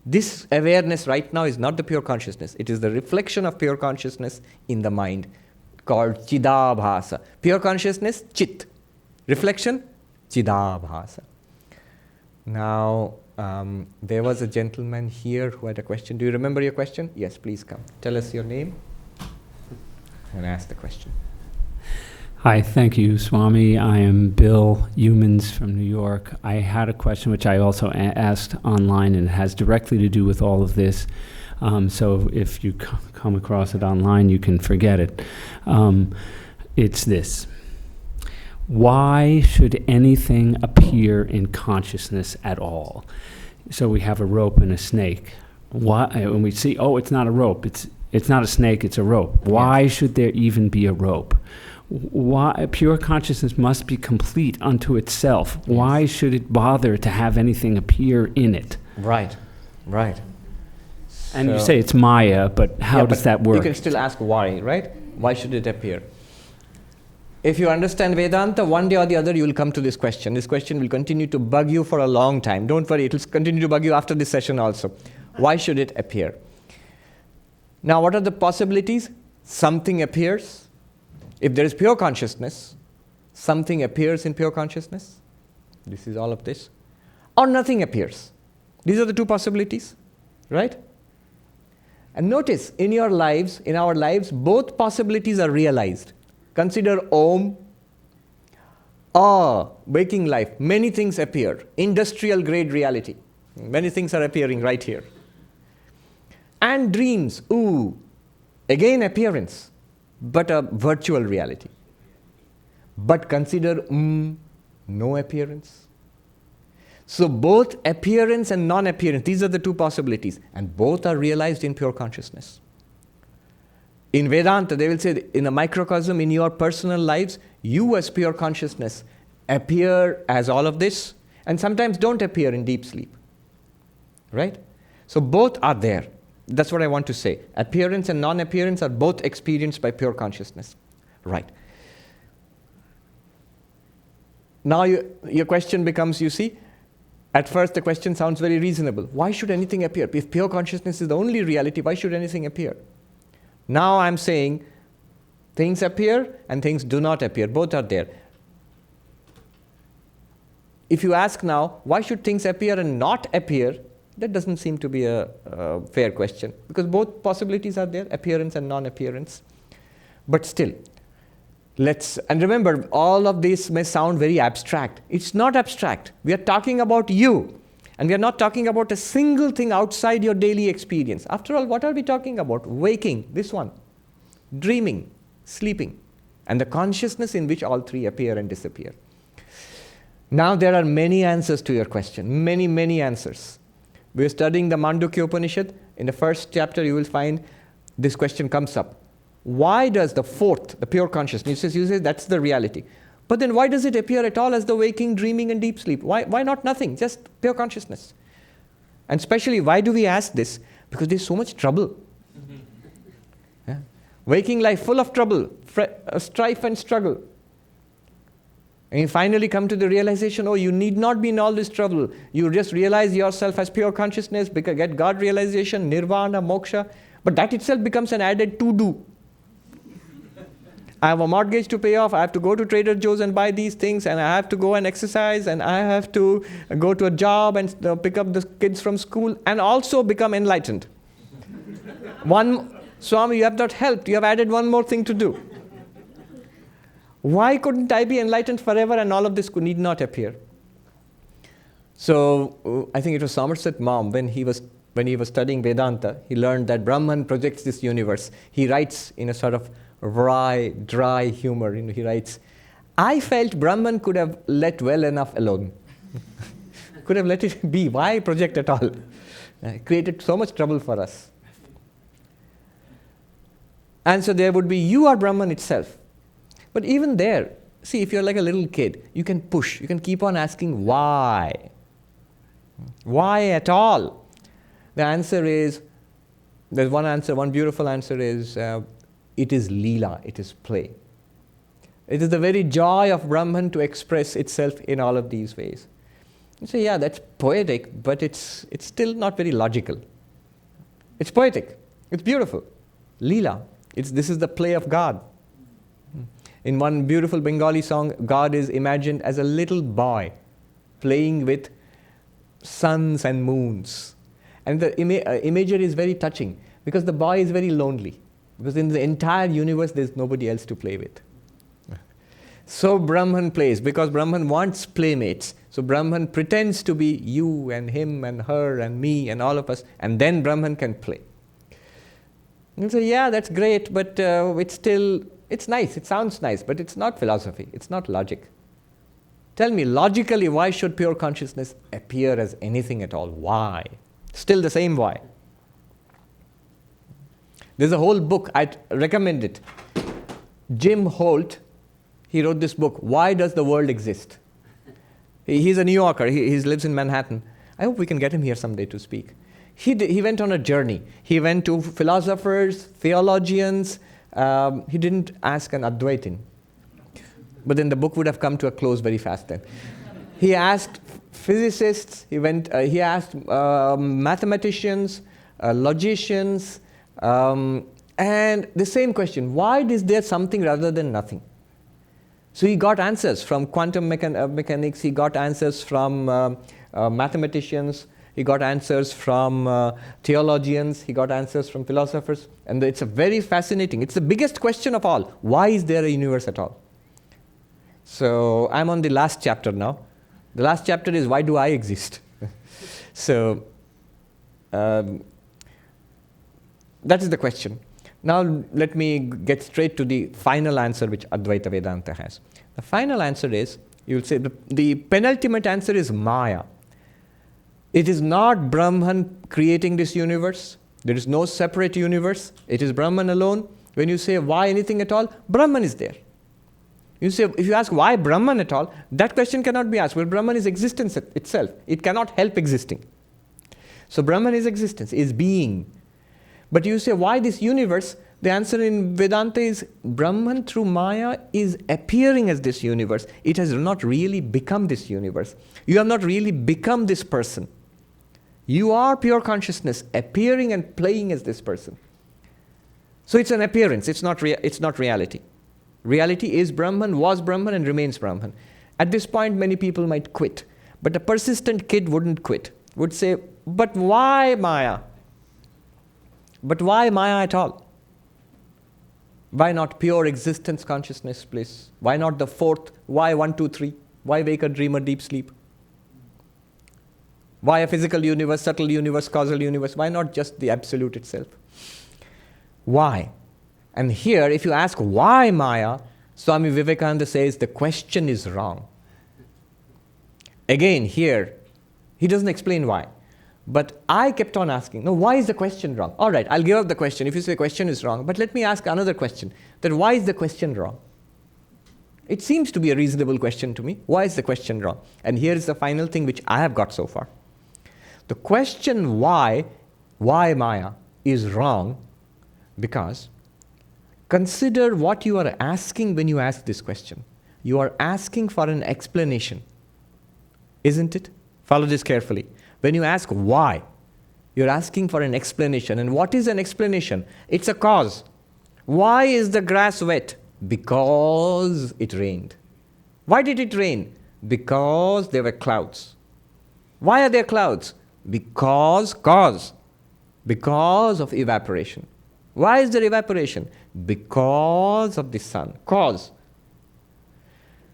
This awareness right now is not the pure consciousness. It is the reflection of pure consciousness in the mind called Chidabhasa. Pure consciousness, Chit. Reflection, Chidabhasa. Now, there was a gentleman here who had a question. Do you remember your question? Yes, please come. Tell us your name and ask the question. Hi, thank you, Swami. I am Bill Humans from New York. I had a question which I also asked online, and it has directly to do with all of this. So if you come across it online, you can forget it. It's this. Why should anything appear in consciousness at all? So we have a rope and a snake. Why, when we see, oh, it's not a rope, it's not a snake, it's a rope. Why should there even be a rope? Why pure consciousness must be complete unto itself? Yes. Why should it bother to have anything appear in it? Right. And you say it's Maya, but how does that work? You can still ask why, right? Why should it appear? If you understand Vedanta, one day or the other you will come to this question. This question will continue to bug you for a long time. Don't worry, it will continue to bug you after this session also. Why should it appear? Now, what are the possibilities? Something appears. If there is pure consciousness, something appears in pure consciousness. This is all of this. Or nothing appears. These are the two possibilities, right? And notice, in our lives, both possibilities are realized. Consider Om or waking life. Many things appear. Industrial grade reality. Many things are appearing right here. And dreams, again appearance, but a virtual reality. But consider no appearance. So both appearance and non-appearance, these are the two possibilities, and both are realized in pure consciousness. In Vedanta, they will say, in a microcosm in your personal lives, you as pure consciousness appear as all of this, and sometimes don't appear in deep sleep. Right? So both are there. That's what I want to say. Appearance and non-appearance are both experienced by pure consciousness. Right. Now your question becomes, you see, at first the question sounds very reasonable. Why should anything appear? If pure consciousness is the only reality, why should anything appear? Now I'm saying things appear and things do not appear. Both are there. If you ask now, why should things appear and not appear? That doesn't seem to be a fair question, because both possibilities are there, appearance and non-appearance. But still, and remember, all of this may sound very abstract. It's not abstract. We are talking about you, and we are not talking about a single thing outside your daily experience. After all, what are we talking about? Waking, this one, dreaming, sleeping, and the consciousness in which all three appear and disappear. Now there are many answers to your question, many answers. We are studying the Mandukya Upanishad. In the first chapter, you will find this question comes up. Why does the fourth, the pure consciousness, you say that's the reality. But then why does it appear at all as the waking, dreaming, and deep sleep? Why not nothing? Just pure consciousness. And especially, why do we ask this? Because there's so much trouble. Yeah? Waking life full of trouble, strife and struggle. And you finally come to the realization, you need not be in all this trouble. You just realize yourself as pure consciousness, get God realization, nirvana, moksha. But that itself becomes an added to-do. I have a mortgage to pay off, I have to go to Trader Joe's and buy these things, and I have to go and exercise, and I have to go to a job and pick up the kids from school, and also become enlightened. Swami, you have not helped, you have added one more thing to do. Why couldn't I be enlightened forever and all of this need not appear? So I think it was Somerset Maugham, when he was studying Vedanta, he learned that Brahman projects this universe. He writes in a sort of wry, dry humor. He writes, I felt Brahman could have let well enough alone. Could have let it be. Why project at all? Created so much trouble for us. And so there would be, you are Brahman itself. But even there, see, if you're like a little kid, you can push. You can keep on asking, why? Why at all? The answer is, there's one answer, one beautiful answer is, it is leela, it is play. It is the very joy of Brahman to express itself in all of these ways. You say, yeah, that's poetic, but it's still not very logical. It's poetic. It's beautiful. Leela. This is the play of God. In one beautiful Bengali song, God is imagined as a little boy playing with suns and moons. And the imagery is very touching, because the boy is very lonely. Because in the entire universe, there's nobody else to play with. So Brahman plays, because Brahman wants playmates. So Brahman pretends to be you and him and her and me and all of us, and then Brahman can play. And you say, yeah, that's great, but it's nice, it sounds nice, but it's not philosophy, it's not logic. Tell me, logically, why should pure consciousness appear as anything at all? Why? Still the same why. There's a whole book, I'd recommend it. Jim Holt He wrote this book, Why Does the World Exist? He's a New Yorker. He lives in Manhattan. I hope we can get him here someday to speak. He went on a journey. He went to philosophers, theologians. He didn't ask an Advaitin. But then the book would have come to a close very fast then. He asked physicists. He asked mathematicians, logicians, and the same question, why is there something rather than nothing? So he got answers from quantum mechanics, he got answers from mathematicians, he got answers from theologians, he got answers from philosophers. And it's a very fascinating, it's the biggest question of all. Why is there a universe at all? So I'm on the last chapter now. The last chapter is, why do I exist? So that is the question. Now let me get straight to the final answer which Advaita Vedanta has. The final answer is, you will say, the penultimate answer is Maya. It is not Brahman creating this universe. There is no separate universe. It is Brahman alone. When you say why anything at all, Brahman is there. You say, if you ask why Brahman at all, that question cannot be asked. Well, Brahman is existence itself. It cannot help existing. So Brahman is existence, is being. But you say, why this universe? The answer in Vedanta is, Brahman through Maya is appearing as this universe. It has not really become this universe. You have not really become this person. You are pure consciousness, appearing and playing as this person. So it's an appearance, it's not reality. Reality is Brahman, was Brahman, and remains Brahman. At this point, many people might quit. But a persistent kid wouldn't quit. Would say, but why Maya? But why Maya at all? Why not pure existence, consciousness, bliss? Why not the fourth? Why 1, 2, 3? Why wake a dreamer, deep sleep? Why a physical universe, subtle universe, causal universe? Why not just the absolute itself? Why? And here, if you ask why Maya, Swami Vivekananda says the question is wrong. Again, here, he doesn't explain why. But I kept on asking, no, why is the question wrong? All right, I'll give up the question if you say the question is wrong. But let me ask another question, that why is the question wrong? It seems to be a reasonable question to me. Why is the question wrong? And here is the final thing which I have got so far. The question why Maya is wrong, because consider what you are asking when you ask this question. You are asking for an explanation, isn't it? Follow this carefully. When you ask why, you're asking for an explanation. And what is an explanation? It's a cause. Why is the grass wet? Because it rained. Why did it rain? Because there were clouds. Why are there clouds? Because of evaporation. Why is there evaporation? Because of the sun. Cause.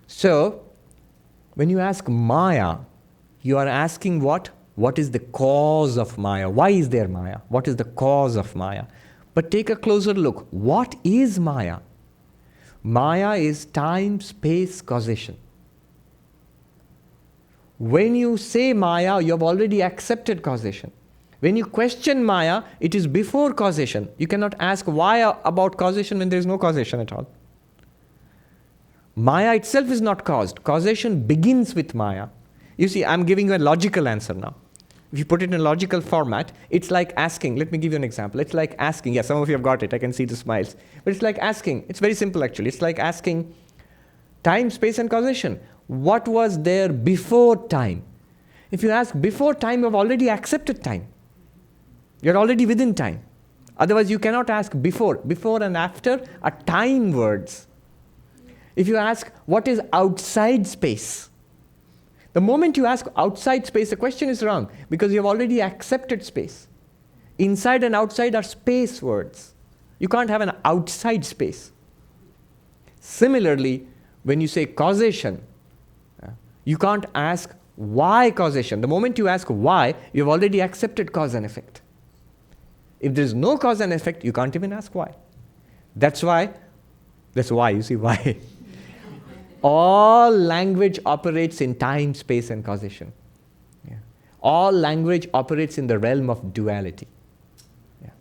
So, when you ask Maya, you are asking what? What is the cause of Maya? Why is there Maya? What is the cause of Maya? But take a closer look. What is Maya? Maya is time, space, causation. When you say Maya, you have already accepted causation. When you question Maya, it is before causation. You cannot ask why about causation when there is no causation at all. Maya itself is not caused. Causation begins with Maya. You see, I'm giving you a logical answer now. If you put it in a logical format, it's like asking. Let me give you an example. It's like asking. Yeah, some of you have got it. I can see the smiles. But it's like asking. It's very simple, actually. It's like asking time, space, and causation. What was there before time? If you ask before time, you have already accepted time. You're already within time. Otherwise, you cannot ask before. Before and after are time words. If you ask what is outside space, the moment you ask outside space, the question is wrong because you have already accepted space. Inside and outside are space words. You can't have an outside space. Similarly, when you say causation, you can't ask why causation. The moment you ask why, you have already accepted cause and effect. If there is no cause and effect, you can't even ask why. That's why, you see why. All language operates in time, space, and causation. Yeah. All language operates in the realm of duality. Yeah.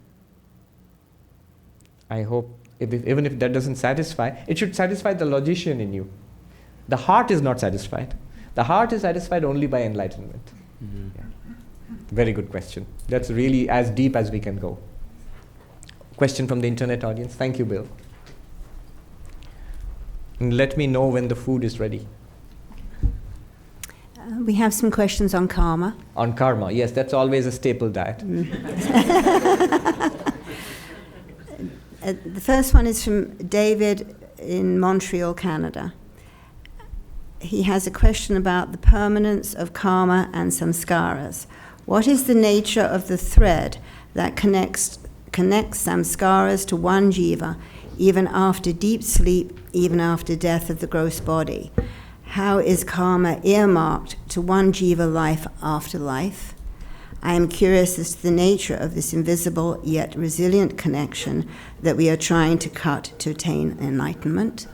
I hope Even if that doesn't satisfy, it should satisfy the logician in you. The heart is not satisfied. The heart is satisfied only by enlightenment. Mhm. Yeah. Very good question. That's really as deep as we can go. Question from the internet audience. Thank you, Bill. And let me know when the food is ready. We have some questions on karma. On karma, yes, that's always a staple diet. The first one is from David in Montreal, Canada. He has a question about the permanence of karma and samskaras. What is the nature of the thread that connects samskaras to one jiva, even after deep sleep, even after death of the gross body? How is karma earmarked to one jiva life after life? I am curious as to the nature of this invisible yet resilient connection that we are trying to cut to attain enlightenment.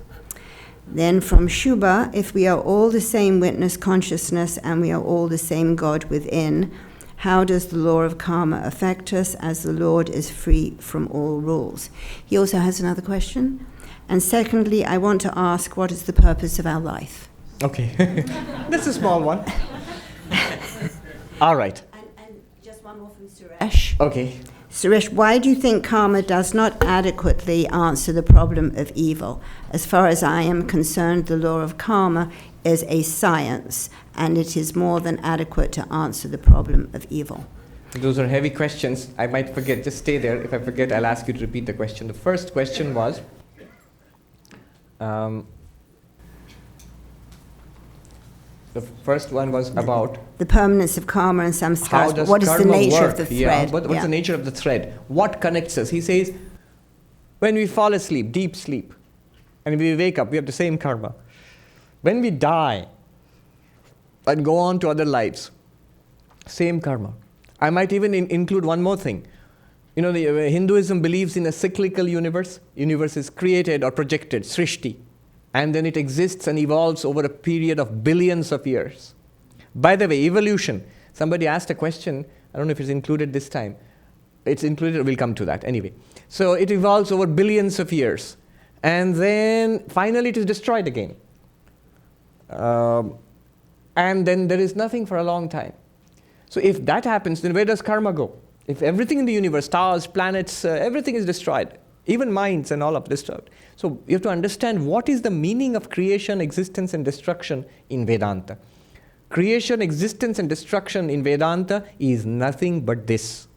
Then from Shubha, if we are all the same witness consciousness and we are all the same God within, how does the law of karma affect us as the Lord is free from all rules? He also has another question. And secondly, I want to ask, what is the purpose of our life? Okay. That's a small one. All right. And just one more from Suresh. Okay. Suresh, why do you think karma does not adequately answer the problem of evil? As far as I am concerned, the law of karma is a science, and it is more than adequate to answer the problem of evil. Those are heavy questions. I might forget. Just stay there. If I forget, I'll ask you to repeat the question. The first question was, the first one was about the permanence of karma and samskaras. how does what is karma the nature work? of the thread? Yeah. What's the nature of the thread? What connects us? He says, when we fall asleep, deep sleep, and we wake up, we have the same karma. When we die and go on to other lives, same karma. I might even include one more thing. You know, Hinduism believes in a cyclical universe. Universe is created or projected, srishti, and then it exists and evolves over a period of billions of years. By the way, evolution. Somebody asked a question. I don't know if it's included this time. It's included. We'll come to that anyway. So it evolves over billions of years, and then finally it is destroyed again. And then there is nothing for a long time. So if that happens, then where does karma go? If everything in the universe, stars, planets, everything is destroyed, even minds and all of destroyed. So you have to understand what is the meaning of creation, existence, and destruction in Vedanta. Creation, existence, and destruction in Vedanta is nothing but this.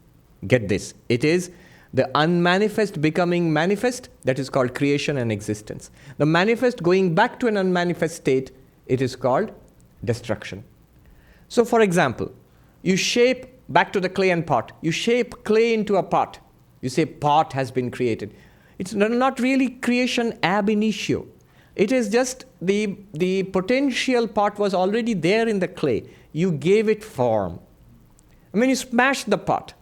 Get this. It is the unmanifest becoming manifest, that is called creation and existence. The manifest going back to an unmanifest state, it is called destruction. So for example, you shape, back to the clay and pot, you shape clay into a pot. You say pot has been created. It's not really creation ab initio. It is just the potential pot was already there in the clay. You gave it form. And when you smash the pot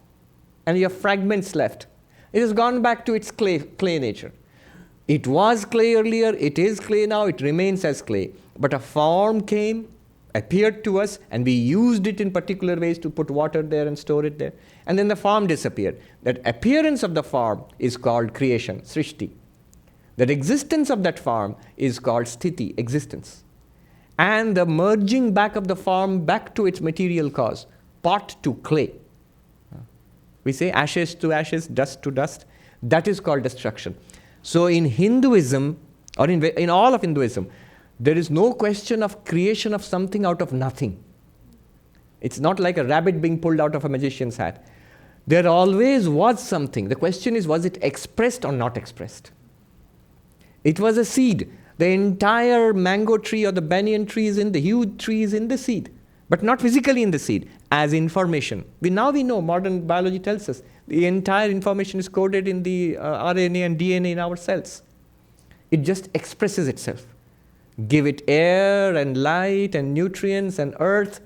and you have fragments left, it has gone back to its clay nature. It was clay earlier, it is clay now, it remains as clay. But a form came, appeared to us, and we used it in particular ways to put water there and store it there. And then the form disappeared. That appearance of the form is called creation, srishti. That existence of that form is called sthiti, existence. And the merging back of the form back to its material cause, pot to clay. We say ashes to ashes, dust to dust. That is called destruction. So in Hinduism, or in all of Hinduism, there is no question of creation of something out of nothing. It's not like a rabbit being pulled out of a magician's hat. There always was something. The question is, was it expressed or not expressed? It was a seed. The entire mango tree or the banyan tree is in the huge tree is in the seed, but not physically in the seed, as information. Now we know, modern biology tells us, the entire information is coded in the RNA and DNA in our cells. It just expresses itself. Give it air and light and nutrients and earth.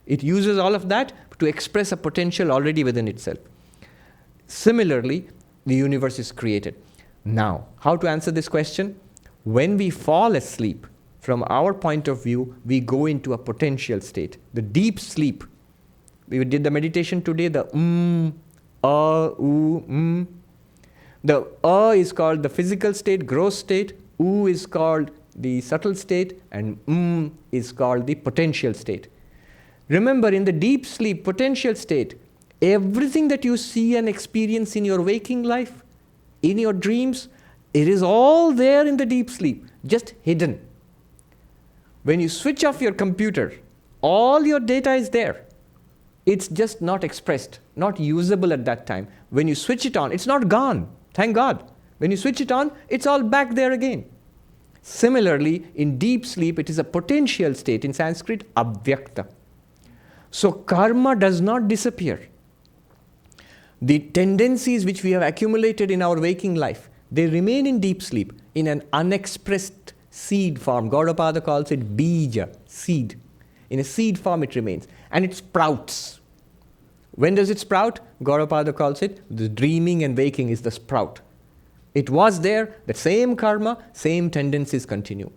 It uses all of that to express a potential already within itself. Similarly, the universe is created. Now, how to answer this question? When we fall asleep, from our point of view, we go into a potential state, the deep sleep. We did the meditation today, the The is called the physical state, gross state, U is called the subtle state, and is called the potential state. Remember, in the deep sleep potential state, everything that you see and experience in your waking life, in your dreams, it is all there in the deep sleep, just hidden. When you switch off your computer, all your data is there. It's just not expressed, not usable at that time. When you switch it on, it's not gone, thank God. When you switch it on, it's all back there again. Similarly, in deep sleep, it is a potential state, in Sanskrit, avyakta. So karma does not disappear. The tendencies which we have accumulated in our waking life, they remain in deep sleep in an unexpressed seed form. Gaudapada calls it bija, seed. In a seed form it remains, and it sprouts. When does it sprout? Gaudapada calls it the dreaming and waking is the sprout. It was there, the same karma, same tendencies continue.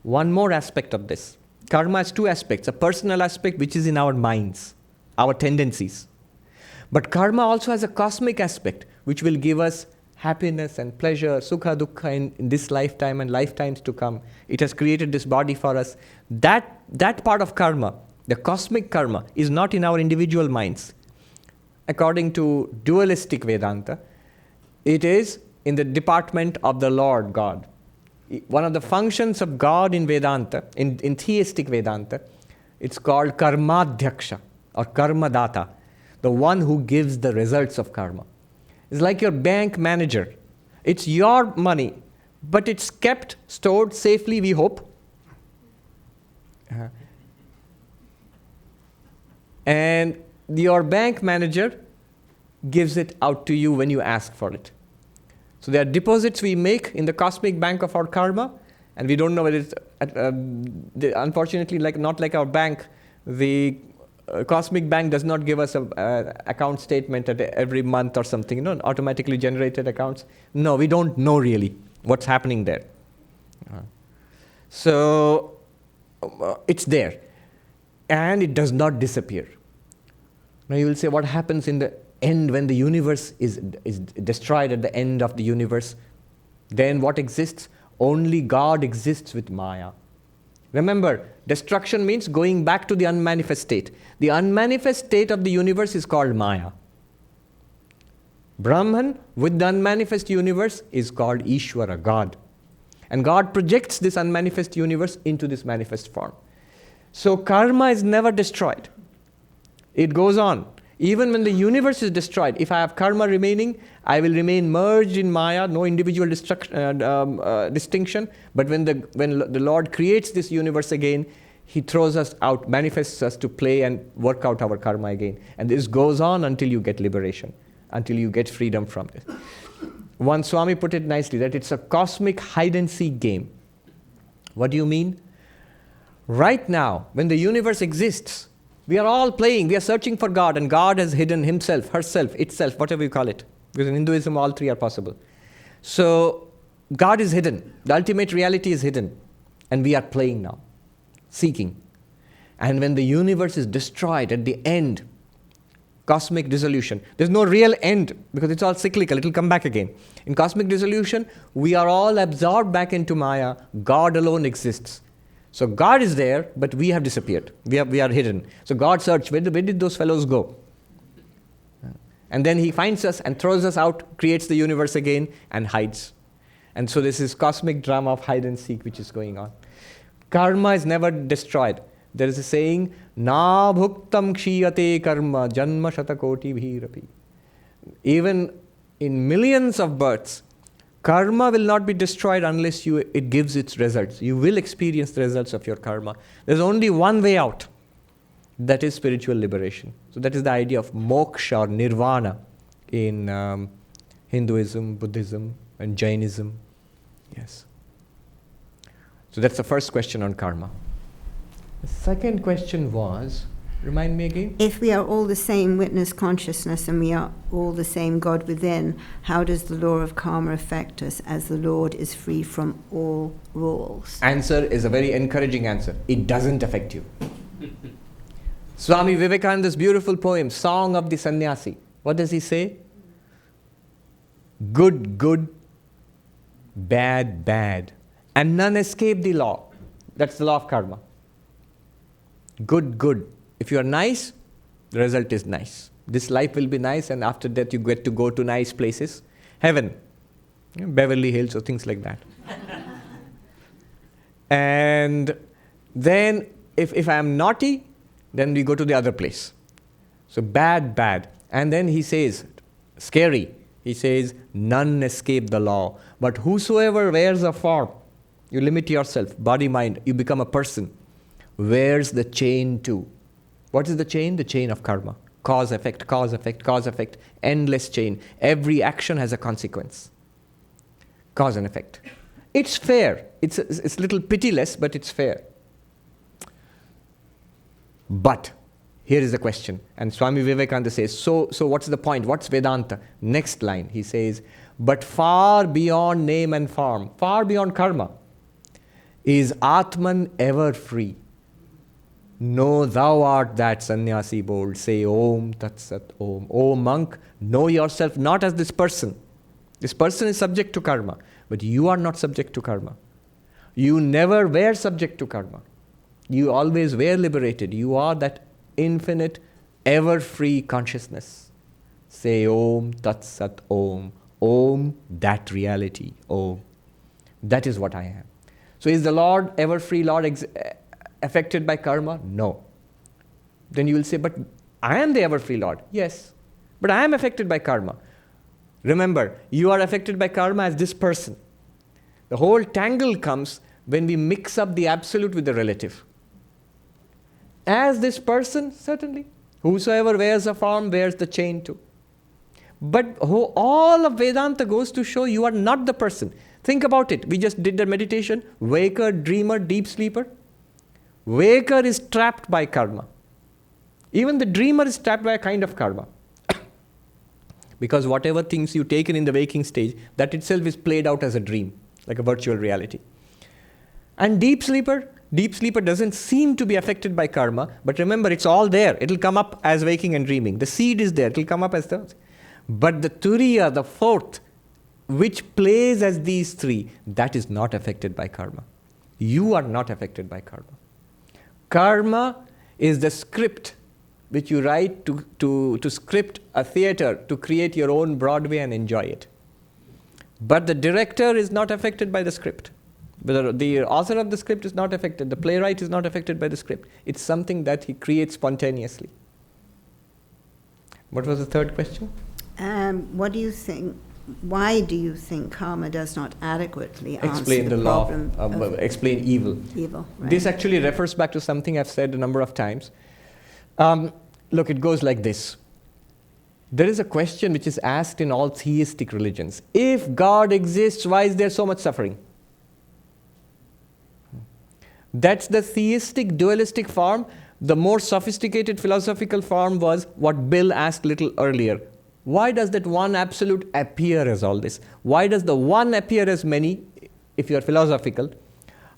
One more aspect of this. Karma has two aspects, a personal aspect which is in our minds, our tendencies. But karma also has a cosmic aspect which will give us happiness and pleasure, sukha, dukkha in this lifetime and lifetimes to come. It has created this body for us. That part of karma, the cosmic karma, is not in our individual minds. According to dualistic Vedanta, it is in the department of the Lord God. One of the functions of God in Vedanta, in theistic Vedanta, it's called karmadhyaksha or karmadata, the one who gives the results of karma. It's like your bank manager. It's your money, but it's kept, stored safely, we hope. And your bank manager gives it out to you when you ask for it. So there are deposits we make in the cosmic bank of our karma, and we don't know whether it's, unfortunately, not like our bank, the cosmic bank does not give us an account statement at every month or something, automatically generated accounts. No, we don't know really what's happening there. So it's there, and it does not disappear. Now you will say, what happens in the end when the universe is destroyed at the end of the universe? Then what exists? Only God exists with Maya. Remember, destruction means going back to the unmanifest state. The unmanifest state of the universe is called Maya. Brahman with the unmanifest universe is called Ishvara, God. And God projects this unmanifest universe into this manifest form. So karma is never destroyed. It goes on. Even when the universe is destroyed, if I have karma remaining, I will remain merged in Maya, no individual distinction. But when the Lord creates this universe again, He throws us out, manifests us to play and work out our karma again. And this goes on until you get liberation, until you get freedom from this. One Swami put it nicely, that it's a cosmic hide-and-seek game. What do you mean? Right now, when the universe exists, we are all playing, we are searching for God, and God has hidden Himself, herself, itself, whatever you call it. Because in Hinduism, all three are possible. So, God is hidden. The ultimate reality is hidden. And we are playing now, seeking. And when the universe is destroyed at the end, cosmic dissolution, there's no real end because it's all cyclical, it will come back again. In cosmic dissolution, we are all absorbed back into Maya. God alone exists. So God is there, but we have disappeared. We are hidden. So God searched, where did those fellows go? And then He finds us and throws us out, creates the universe again, and hides. And so this is cosmic drama of hide and seek which is going on. Karma is never destroyed. There is a saying, Na bhuktam kshiyate karma janma shatakoti bhirapi. Even in millions of births, karma will not be destroyed unless it gives its results. You will experience the results of your karma. There's only one way out. That is spiritual liberation. So that is the idea of moksha or nirvana in Hinduism, Buddhism, and Jainism. Yes. So that's the first question on karma. The second question was, remind me again? If we are all the same witness consciousness and we are all the same God within, how does the law of karma affect us as the Lord is free from all rules? Answer is a very encouraging answer. It doesn't affect you. Swami Vivekananda's beautiful poem, Song of the Sannyasi. What does he say? Good, good, bad, bad. And none escape the law. That's the law of karma. Good, good. If you are nice, the result is nice. This life will be nice, and after that you get to go to nice places. Heaven, Beverly Hills or things like that. And then if I am naughty, then we go to the other place. So bad, bad. And then he says, scary, he says, none escape the law. But whosoever wears a form, you limit yourself, body, mind, you become a person, wears the chain too. What is the chain? The chain of karma. Cause, effect, cause, effect, cause, effect. Endless chain. Every action has a consequence. Cause and effect. It's fair. It's a little pitiless, but it's fair. But here is the question. And Swami Vivekananda says, so what's the point? What's Vedanta? Next line, he says, but far beyond name and form, far beyond karma, is Atman ever free. Know thou art that sannyasi bold. Say Om Tat Sat Om. O monk, know yourself not as this person. This person is subject to karma, but you are not subject to karma. You never were subject to karma. You always were liberated. You are that infinite, ever-free consciousness. Say Om Tat Sat Om. Om, that reality. Om. That is what I am. So is the Lord, ever-free Lord, affected by karma? No. Then you will say, but I am the ever-free Lord. Yes, but I am affected by karma. Remember, you are affected by karma as this person. The whole tangle comes when we mix up the absolute with the relative. As this person, certainly. Whosoever wears a form wears the chain too. But all of Vedanta goes to show you are not the person. Think about it. We just did the meditation. Waker, dreamer, deep sleeper. Waker is trapped by karma. Even the dreamer is trapped by a kind of karma. Because whatever things you take in the waking stage, that itself is played out as a dream, like a virtual reality. And deep sleeper doesn't seem to be affected by karma, but remember, it's all there. It'll come up as waking and dreaming. The seed is there. It'll come up as those. But the turiya, the fourth, which plays as these three, that is not affected by karma. You are not affected by karma. Karma is the script which you write to script a theater, to create your own Broadway and enjoy it. But the director is not affected by the script. The author of the script is not affected. The playwright is not affected by the script. It's something that he creates spontaneously. What was the third question? What do you think? Why do you think karma does not adequately explain answer the law problem explain evil? Evil, right. This actually refers back to something I've said a number of times. Look, it goes like this. There is a question which is asked in all theistic religions. If God exists, why is there so much suffering? That's the theistic, dualistic form. The more sophisticated philosophical form was what Bill asked a little earlier. Why does that one absolute appear as all this? Why does the one appear as many, if you are philosophical?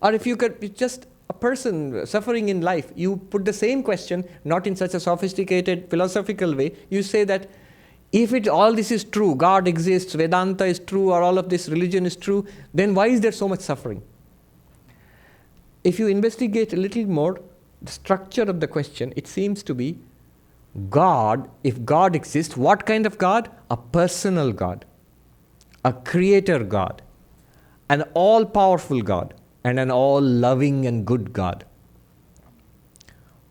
Or if you could just a person suffering in life, you put the same question, not in such a sophisticated philosophical way. You say that if all this is true, God exists, Vedanta is true, or all of this religion is true, then why is there so much suffering? If you investigate a little more the structure of the question, it seems to be God, if God exists, what kind of God? A personal God, a creator God, an all-powerful God, and an all-loving and good God.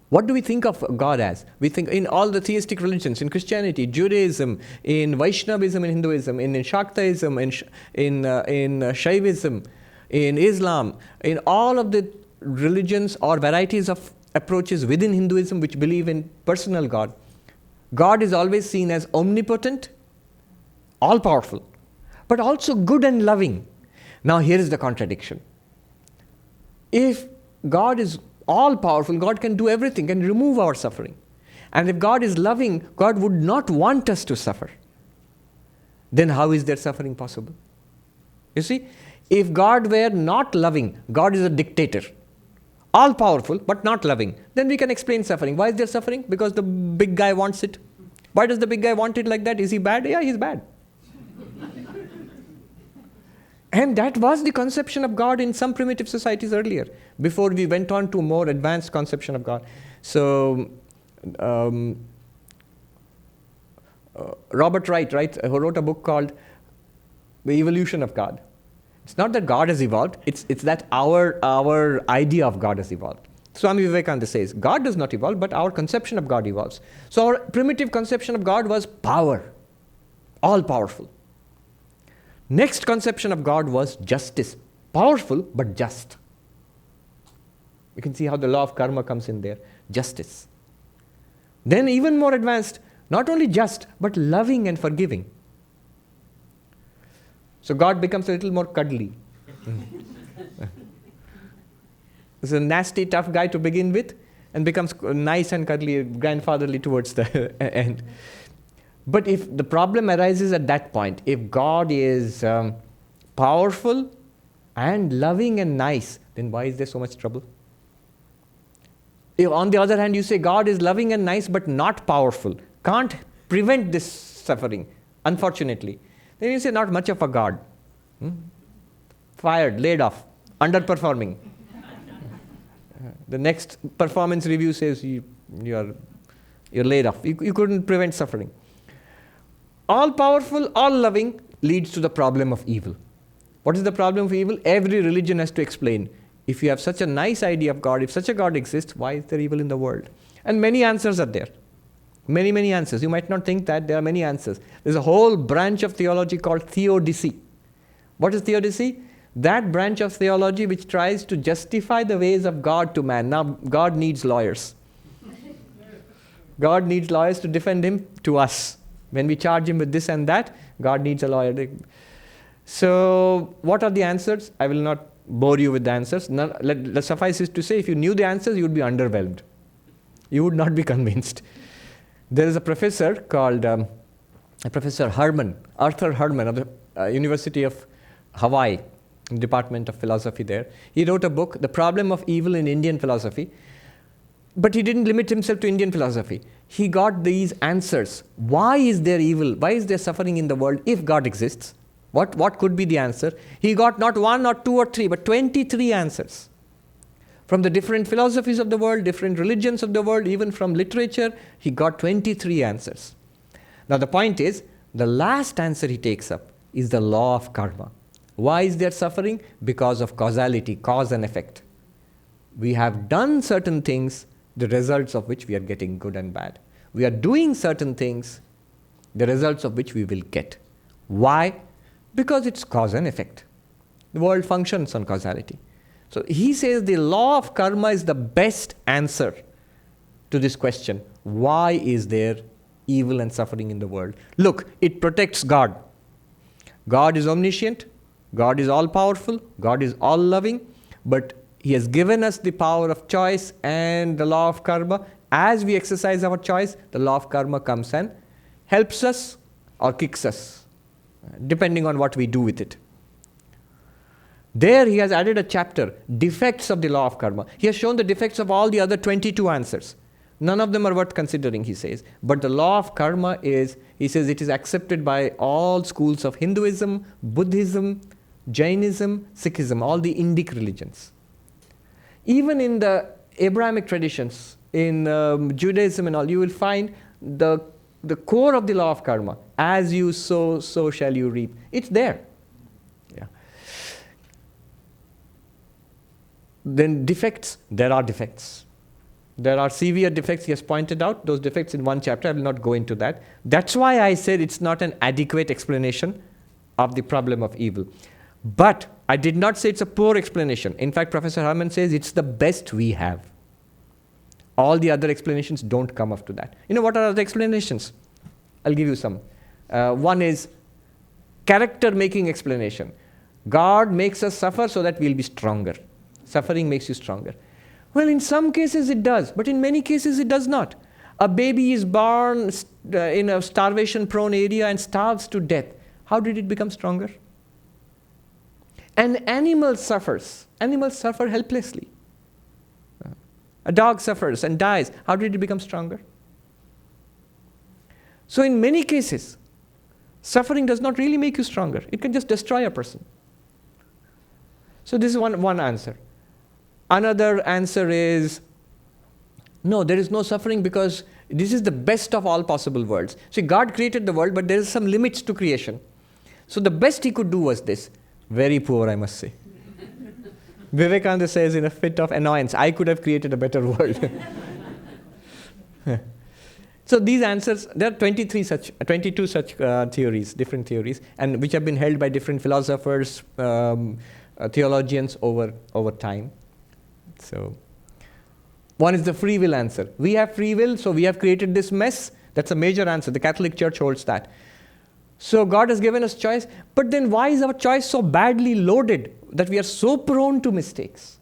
What do we think of God as? We think in all the theistic religions, in Christianity, Judaism, in Vaishnavism, in Hinduism, in Shaktaism, in Shaivism, in Islam, in all of the religions or varieties of approaches within Hinduism which believe in personal God. God is always seen as omnipotent, all-powerful, but also good and loving. Now here is the contradiction. If God is all-powerful, God can do everything, can remove our suffering. And if God is loving, God would not want us to suffer. Then how is there suffering possible? You see, if God were not loving, God is a dictator. All-powerful, but not loving. Then we can explain suffering. Why is there suffering? Because the big guy wants it. Why does the big guy want it like that? Is he bad? Yeah, he's bad. And that was the conception of God in some primitive societies earlier, before we went on to more advanced conception of God. So, Robert Wright, who wrote a book called The Evolution of God. It's not that God has evolved, it's that our idea of God has evolved. Swami Vivekananda says, God does not evolve, but our conception of God evolves. So our primitive conception of God was power, all powerful. Next conception of God was justice, powerful but just. You can see how the law of karma comes in there, justice. Then even more advanced, not only just, but loving and forgiving. So God becomes a little more cuddly. He's a nasty, tough guy to begin with, and becomes nice and cuddly, grandfatherly towards the end. But if the problem arises at that point, if God is powerful and loving and nice, then why is there so much trouble? If on the other hand you say God is loving and nice but not powerful, can't prevent this suffering, unfortunately, then you say not much of a God. Fired, laid off, underperforming. The next performance review says you're laid off. You couldn't prevent suffering. All powerful, all loving leads to the problem of evil. What is the problem of evil? Every religion has to explain. If you have such a nice idea of God, if such a God exists, why is there evil in the world? And many answers are there. Many, many answers. You might not think that there are many answers. There's a whole branch of theology called theodicy. What is theodicy? That branch of theology which tries to justify the ways of God to man. Now, God needs lawyers. God needs lawyers to defend him to us. When we charge him with this and that, God needs a lawyer. So, what are the answers? I will not bore you with the answers. Let suffice it to say, if you knew the answers, you would be underwhelmed. You would not be convinced. There is a professor called Professor Herman, Arthur Herman of the University of Hawaii, Department of Philosophy there. He wrote a book, The Problem of Evil in Indian Philosophy. But he didn't limit himself to Indian philosophy. He got these answers. Why is there evil? Why is there suffering in the world if God exists? What could be the answer? He got not one or two or three, but 23 answers. From the different philosophies of the world, different religions of the world, even from literature, he got 23 answers. Now the point is, the last answer he takes up is the law of karma. Why is there suffering? Because of causality, cause and effect. We have done certain things, the results of which we are getting good and bad. We are doing certain things, the results of which we will get. Why? Because it's cause and effect. The world functions on causality. So he says the law of karma is the best answer to this question. Why is there evil and suffering in the world? Look, it protects God. God is omniscient. God is all-powerful. God is all-loving. But he has given us the power of choice and the law of karma. As we exercise our choice, the law of karma comes and helps us or kicks us, depending on what we do with it. There he has added a chapter, defects of the law of karma. He has shown the defects of all the other 22 answers. None of them are worth considering, he says. But the law of karma is, he says, it is accepted by all schools of Hinduism, Buddhism, Jainism, Sikhism, all the Indic religions. Even in the Abrahamic traditions, in Judaism and all, you will find the core of the law of karma. As you sow, so shall you reap. It's there. Yeah. Then defects, there are defects. There are severe defects he has pointed out, those defects in one chapter. I will not go into that. That's why I said it's not an adequate explanation of the problem of evil. But I did not say it's a poor explanation. In fact, Professor Herman says it's the best we have. All the other explanations don't come up to that. You know what are other explanations? I'll give you some. One is character-making explanation. God makes us suffer so that we'll be stronger. Suffering makes you stronger. Well, in some cases it does, but in many cases it does not. A baby is born in a starvation-prone area and starves to death. How did it become stronger? An animal suffers. Animals suffer helplessly. A dog suffers and dies. How did it become stronger? So in many cases, suffering does not really make you stronger. It can just destroy a person. So this is one answer. Another answer is, no, there is no suffering because this is the best of all possible worlds. See, God created the world, but there is some limits to creation. So the best he could do was this. Very poor, I must say. Vivekananda says in a fit of annoyance, I could have created a better world. So these answers, there are 22 such theories, different theories, and which have been held by different philosophers, theologians over time. So one is the free will answer. We have free will, so we have created this mess. That's a major answer. The Catholic Church holds that. So God has given us choice, but then why is our choice so badly loaded that we are so prone to mistakes?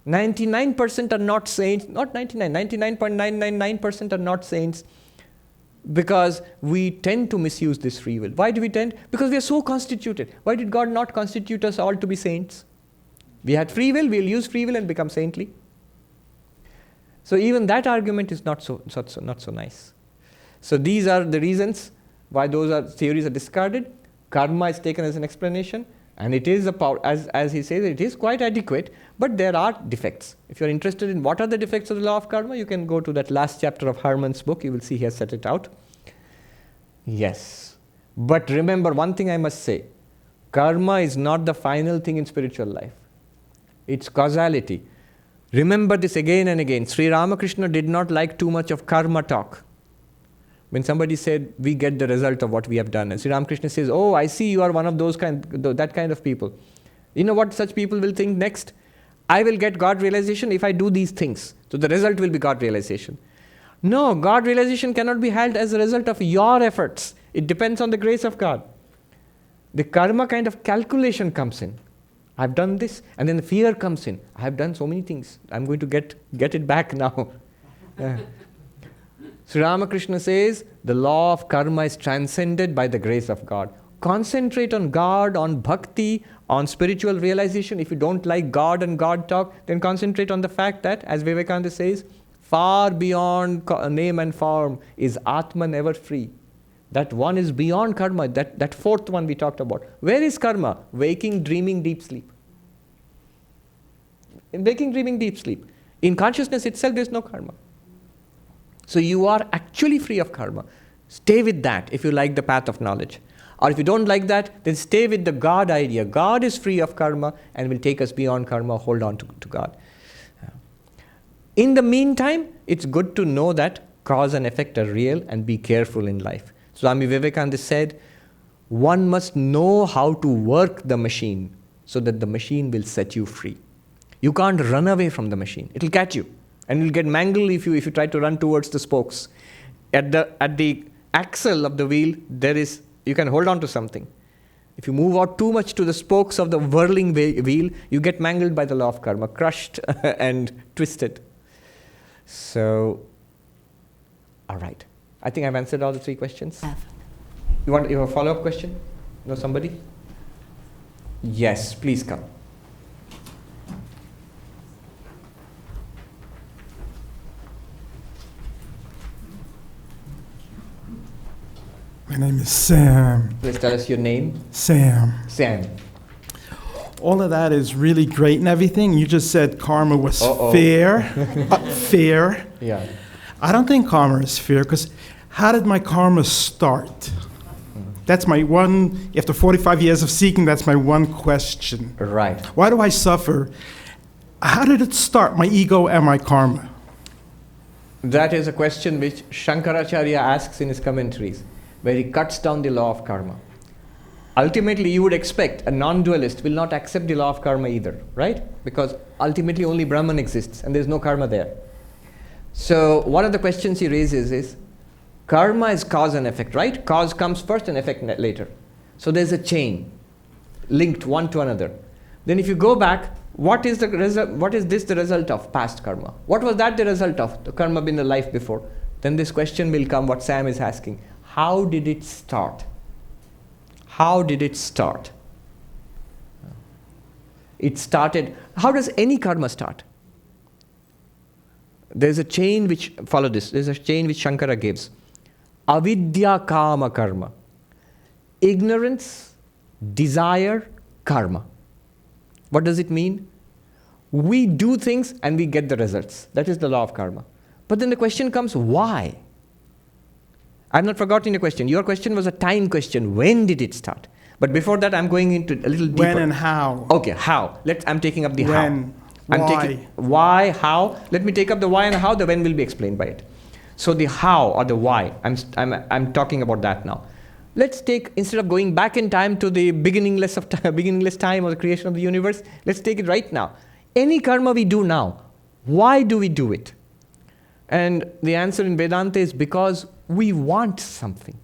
99% are not saints, not 99.999% are not saints because we tend to misuse this free will. Why do we tend? Because we are so constituted. Why did God not constitute us all to be saints? We had free will, we'll use free will and become saintly. So even that argument is not so nice. So these are the reasons why those theories are discarded. Karma is taken as an explanation, and it is as he says, it is quite adequate, but there are defects. If you're interested in what are the defects of the law of karma, you can go to that last chapter of Herman's book. You will see he has set it out. Yes. But remember, one thing I must say, karma is not the final thing in spiritual life. It's causality. Remember this again and again. Shree Ramakrishna did not like too much of karma talk. When somebody said, we get the result of what we have done. And Sri Ramakrishna says, oh, I see you are one of that kind of people. You know what such people will think next? I will get God realization if I do these things. So the result will be God realization. No, God realization cannot be held as a result of your efforts. It depends on the grace of God. The karma kind of calculation comes in. I've done this, and then the fear comes in. I have done so many things. I'm going to get it back now. Sri Ramakrishna says, the law of karma is transcended by the grace of God. Concentrate on God, on bhakti, on spiritual realization. If you don't like God and God talk, then concentrate on the fact that, as Vivekananda says, far beyond name and form is Atman ever free. That one is beyond karma, that fourth one we talked about. Where is karma? Waking, dreaming, deep sleep. In waking, dreaming, deep sleep. In consciousness itself, there is no karma. So you are actually free of karma. Stay with that if you like the path of knowledge. Or if you don't like that, then stay with the God idea. God is free of karma and will take us beyond karma. Hold on to God. In the meantime, it's good to know that cause and effect are real and be careful in life. Swami Vivekananda said, one must know how to work the machine so that the machine will set you free. You can't run away from the machine. It will catch you. And you'll get mangled if you try to run towards the spokes. At the axle of the wheel, you can hold on to something. If you move out too much to the spokes of the whirling wheel, you get mangled by the law of karma, crushed and twisted. So, all right. I think I've answered all the three questions. You have a follow-up question? No, somebody? Yes, please come. My name is Sam. Please tell us your name. Sam. All of that is really great and everything. You just said karma was fair. Fair. Yeah. I don't think karma is fair because how did my karma start? That's my one, after 45 years of seeking, that's my one question. Right. Why do I suffer? How did it start, my ego and my karma? That is a question which Shankaracharya asks in his commentaries, where he cuts down the law of karma. Ultimately, you would expect a non-dualist will not accept the law of karma either, right? Because ultimately only Brahman exists and there's no karma there. So one of the questions he raises is, karma is cause and effect, right? Cause comes first and effect later. So there's a chain linked one to another. Then if you go back, what is this the result of? Past karma. What was that the result of? The karma in the life before. Then this question will come, what Sam is asking. How did it start? How did it start? It started, how does any karma start? There's a chain which, follow this, there's a chain which Shankara gives. Avidya kama karma. Ignorance, desire, karma. What does it mean? We do things and we get the results. That is the law of karma. But then the question comes, why? I've not forgotten your question. Your question was a time question. When did it start? But before that, I'm going into a little deeper. When and how? Okay, how? I'm taking up the When, how. why? Why, how? Let me take up the why and how. The when will be explained by it. So the how or the why, I'm talking about that now. Let's take, instead of going back in time to the beginningless time or the creation of the universe, let's take it right now. Any karma we do now, why do we do it? And the answer in Vedanta is because we want something.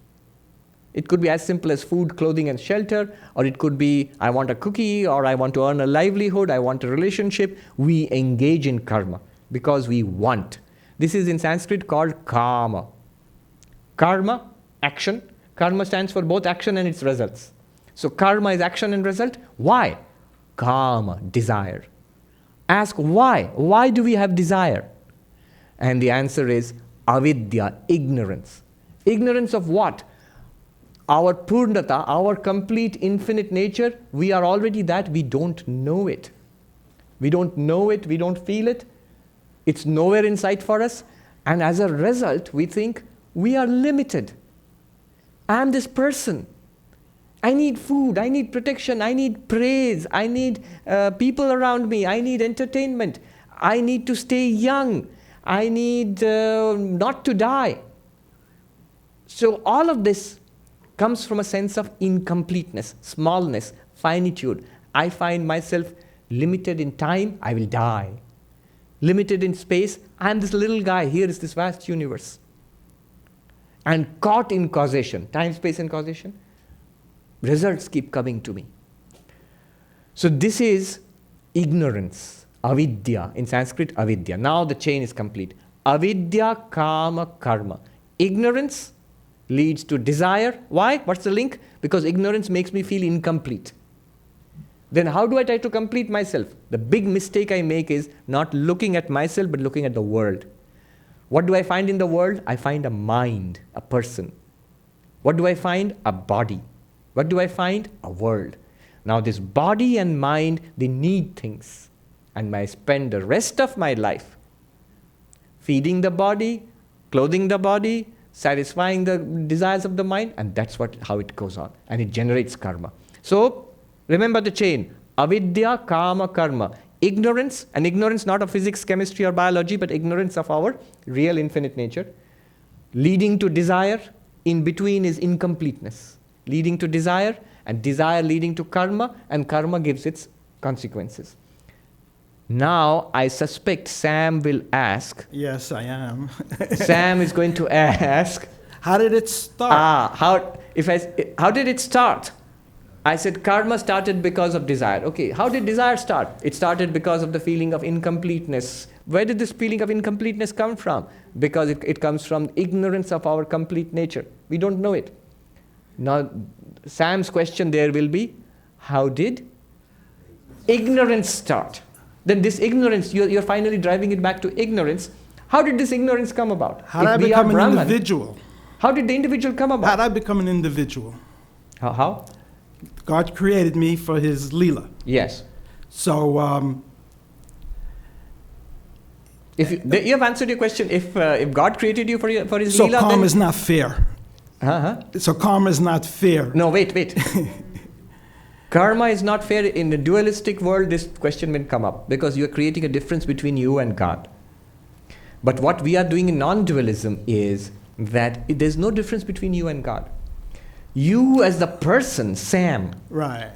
It could be as simple as food, clothing, and shelter, or it could be, I want a cookie, or I want to earn a livelihood, I want a relationship. We engage in karma because we want. This is in Sanskrit called karma. Karma, action. Karma stands for both action and its results. So karma is action and result. Why? Kama, desire. Ask why? Why do we have desire? And the answer is avidya, ignorance. Ignorance of what? Our purnata, our complete infinite nature, we are already that, we don't know it. We don't know it, we don't feel it. It's nowhere in sight for us. And as a result, we think we are limited. I'm this person. I need food, I need protection, I need praise, I need people around me, I need entertainment, I need to stay young, I need not to die. So all of this comes from a sense of incompleteness, smallness, finitude. I find myself limited in time, I will die. Limited in space, I am this little guy, here is this vast universe. And caught in causation, time, space, and causation. Results keep coming to me. So this is ignorance, avidya, in Sanskrit avidya. Now the chain is complete. Avidya, kama, karma. Ignorance leads to desire. Why? What's the link? Because ignorance makes me feel incomplete. Then how do I try to complete myself? The big mistake I make is not looking at myself but looking at the world. What do I find in the world? I find a mind, a person. What do I find? A body. What do I find? A world. Now this body and mind, they need things. And I spend the rest of my life feeding the body, clothing the body, satisfying the desires of the mind, and that's how it goes on. And it generates karma. So remember the chain. Avidya, kama, karma. Ignorance, and ignorance not of physics, chemistry, or biology, but ignorance of our real infinite nature. Leading to desire, in between is incompleteness. Leading to desire, and desire leading to karma, and karma gives its consequences. Now, I suspect Sam will ask. Yes, I am. Sam is going to ask. How did it start? How did it start? I said karma started because of desire. Okay, how did desire start? It started because of the feeling of incompleteness. Where did this feeling of incompleteness come from? Because it comes from ignorance of our complete nature. We don't know it. Now, Sam's question there will be, how did ignorance start? Then this ignorance, you're finally driving it back to ignorance. How did this ignorance come about? How did I become an individual? How did the individual come about? How did I become an individual? How? God created me for his leela. Yes. So, you have answered your question. If God created you for his so leela, karma is not fair. So karma is not fair. No, wait. Karma is not fair. In the dualistic world, this question will come up because you are creating a difference between you and God. But what we are doing in non-dualism is that there's no difference between you and God. You as the person, Sam, right,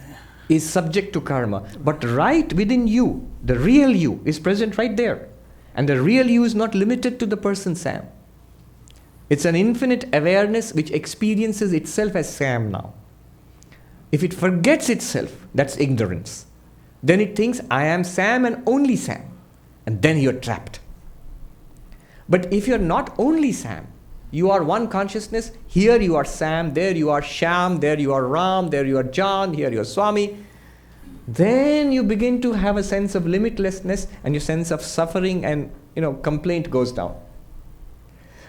is subject to karma. But right within you, the real you is present right there. And the real you is not limited to the person, Sam. It's an infinite awareness which experiences itself as Sam now. If it forgets itself, that's ignorance. Then it thinks, I am Sam and only Sam. And then you're trapped. But if you're not only Sam, you are one consciousness. Here you are Sam, there you are Shyam, there you are Ram, there you are John, here you are Swami. Then you begin to have a sense of limitlessness and your sense of suffering and complaint goes down.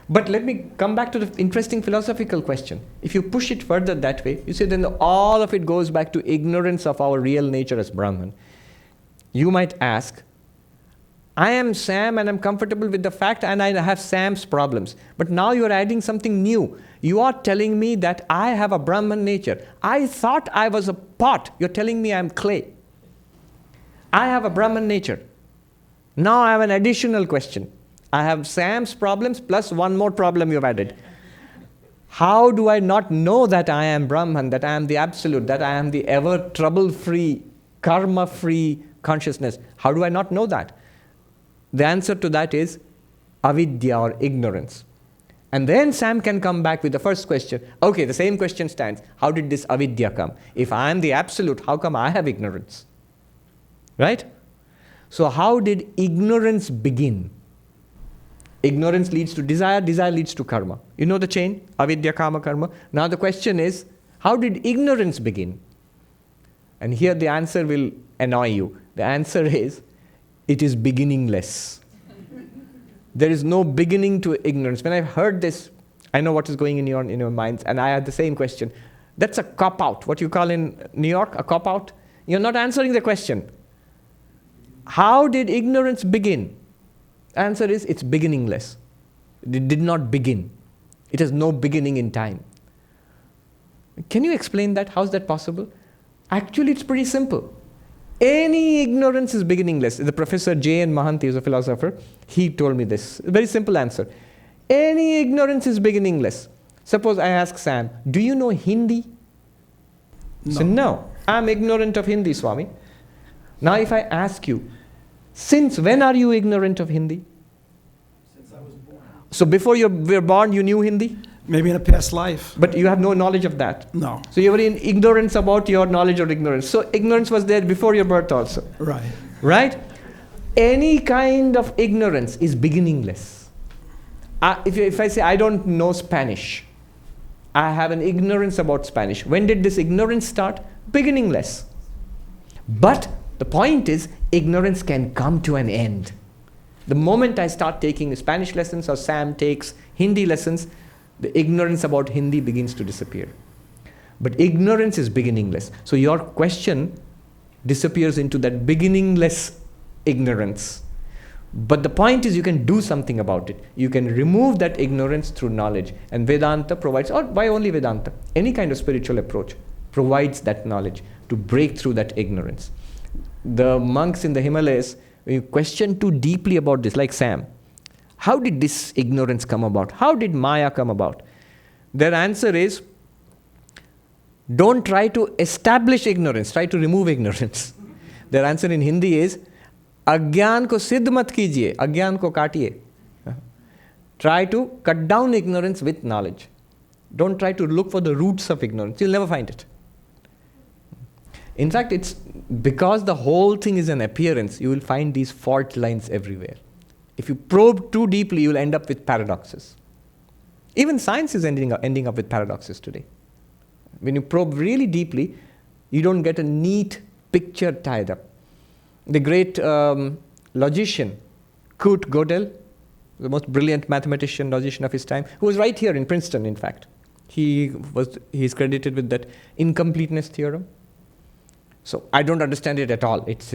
But let me come back to the interesting philosophical question. If you push it further that way, you see then all of it goes back to ignorance of our real nature as Brahman. You might ask, I am Sam and I'm comfortable with the fact and I have Sam's problems. But now you're adding something new. You are telling me that I have a Brahman nature. I thought I was a pot. You're telling me I'm clay. I have a Brahman nature. Now I have an additional question. I have Sam's problems plus one more problem you've added. How do I not know that I am Brahman, that I am the Absolute, that I am the ever trouble-free, karma-free consciousness? How do I not know that? The answer to that is avidya or ignorance. And then Sam can come back with the first question. Okay, the same question stands. How did this avidya come? If I am the Absolute, how come I have ignorance? Right? So how did ignorance begin? Ignorance leads to desire, desire leads to karma. You know the chain? Avidya, kama, karma. Now the question is, how did ignorance begin? And here the answer will annoy you. The answer is, it is beginningless. There is no beginning to ignorance. When I've heard this, I know what is going in your minds, and I had the same question. That's a cop-out. What you call in New York, a cop-out? You're not answering the question. How did ignorance begin? Answer is, it's beginningless. It did not begin. It has no beginning in time. Can you explain that? How is that possible? Actually, it's pretty simple. Any ignorance is beginningless. The Professor J.N. Mahanti is a philosopher. He told me this. A very simple answer. Any ignorance is beginningless. Suppose I ask Sam, do you know Hindi? No. So, no. I'm ignorant of Hindi, Swami. Now if I ask you, since when are you ignorant of Hindi? Since I was born. So before you were born, you knew Hindi? Maybe in a past life. But you have no knowledge of that. No. So you were in ignorance about your knowledge or ignorance. So ignorance was there before your birth also. Right. Right? Any kind of ignorance is beginningless. If I say I don't know Spanish, I have an ignorance about Spanish. When did this ignorance start? Beginningless. But the point is, ignorance can come to an end. The moment I start taking Spanish lessons or Sam takes Hindi lessons, the ignorance about Hindi begins to disappear. But ignorance is beginningless. So your question disappears into that beginningless ignorance. But the point is, you can do something about it. You can remove that ignorance through knowledge. And Vedanta provides, or why only Vedanta? Any kind of spiritual approach provides that knowledge to break through that ignorance. The monks in the Himalayas, when you question too deeply about this, like Sam, how did this ignorance come about? How did Maya come about? Their answer is, don't try to establish ignorance, try to remove ignorance. Their answer in Hindi is, Agyan ko siddh mat kijiye, agyan ko kaatiye. Try to cut down ignorance with knowledge. Don't try to look for the roots of ignorance. You'll never find it. In fact, it's because the whole thing is an appearance, you will find these fault lines everywhere. If you probe too deeply, you'll end up with paradoxes. Even science is ending up with paradoxes today. When you probe really deeply, you don't get a neat picture tied up. The great logician, Kurt Gödel, the most brilliant mathematician, logician of his time, who was right here in Princeton, in fact. He's credited with that incompleteness theorem. So I don't understand it at all. It's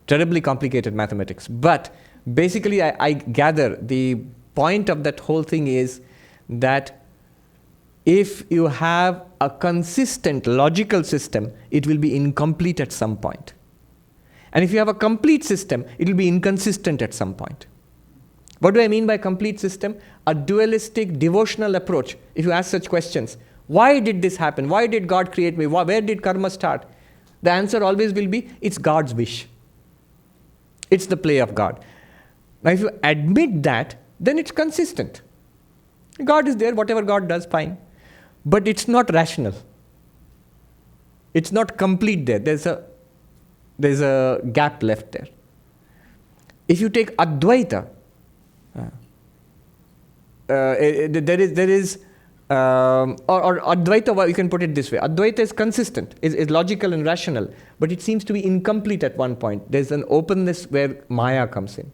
terribly complicated mathematics. But basically, I gather the point of that whole thing is that if you have a consistent logical system, it will be incomplete at some point. And if you have a complete system, it will be inconsistent at some point. What do I mean by complete system? A dualistic devotional approach. If you ask such questions, why did this happen? Why did God create me? Where did karma start? The answer always will be, it's God's wish. It's the play of God. Now if you admit that, then it's consistent. God is there, whatever God does, fine. But it's not rational. It's not complete there. There's a gap left there. If you take Advaita, there is or Advaita, you can put it this way. Advaita is consistent, is logical and rational, but it seems to be incomplete at one point. There's an openness where Maya comes in.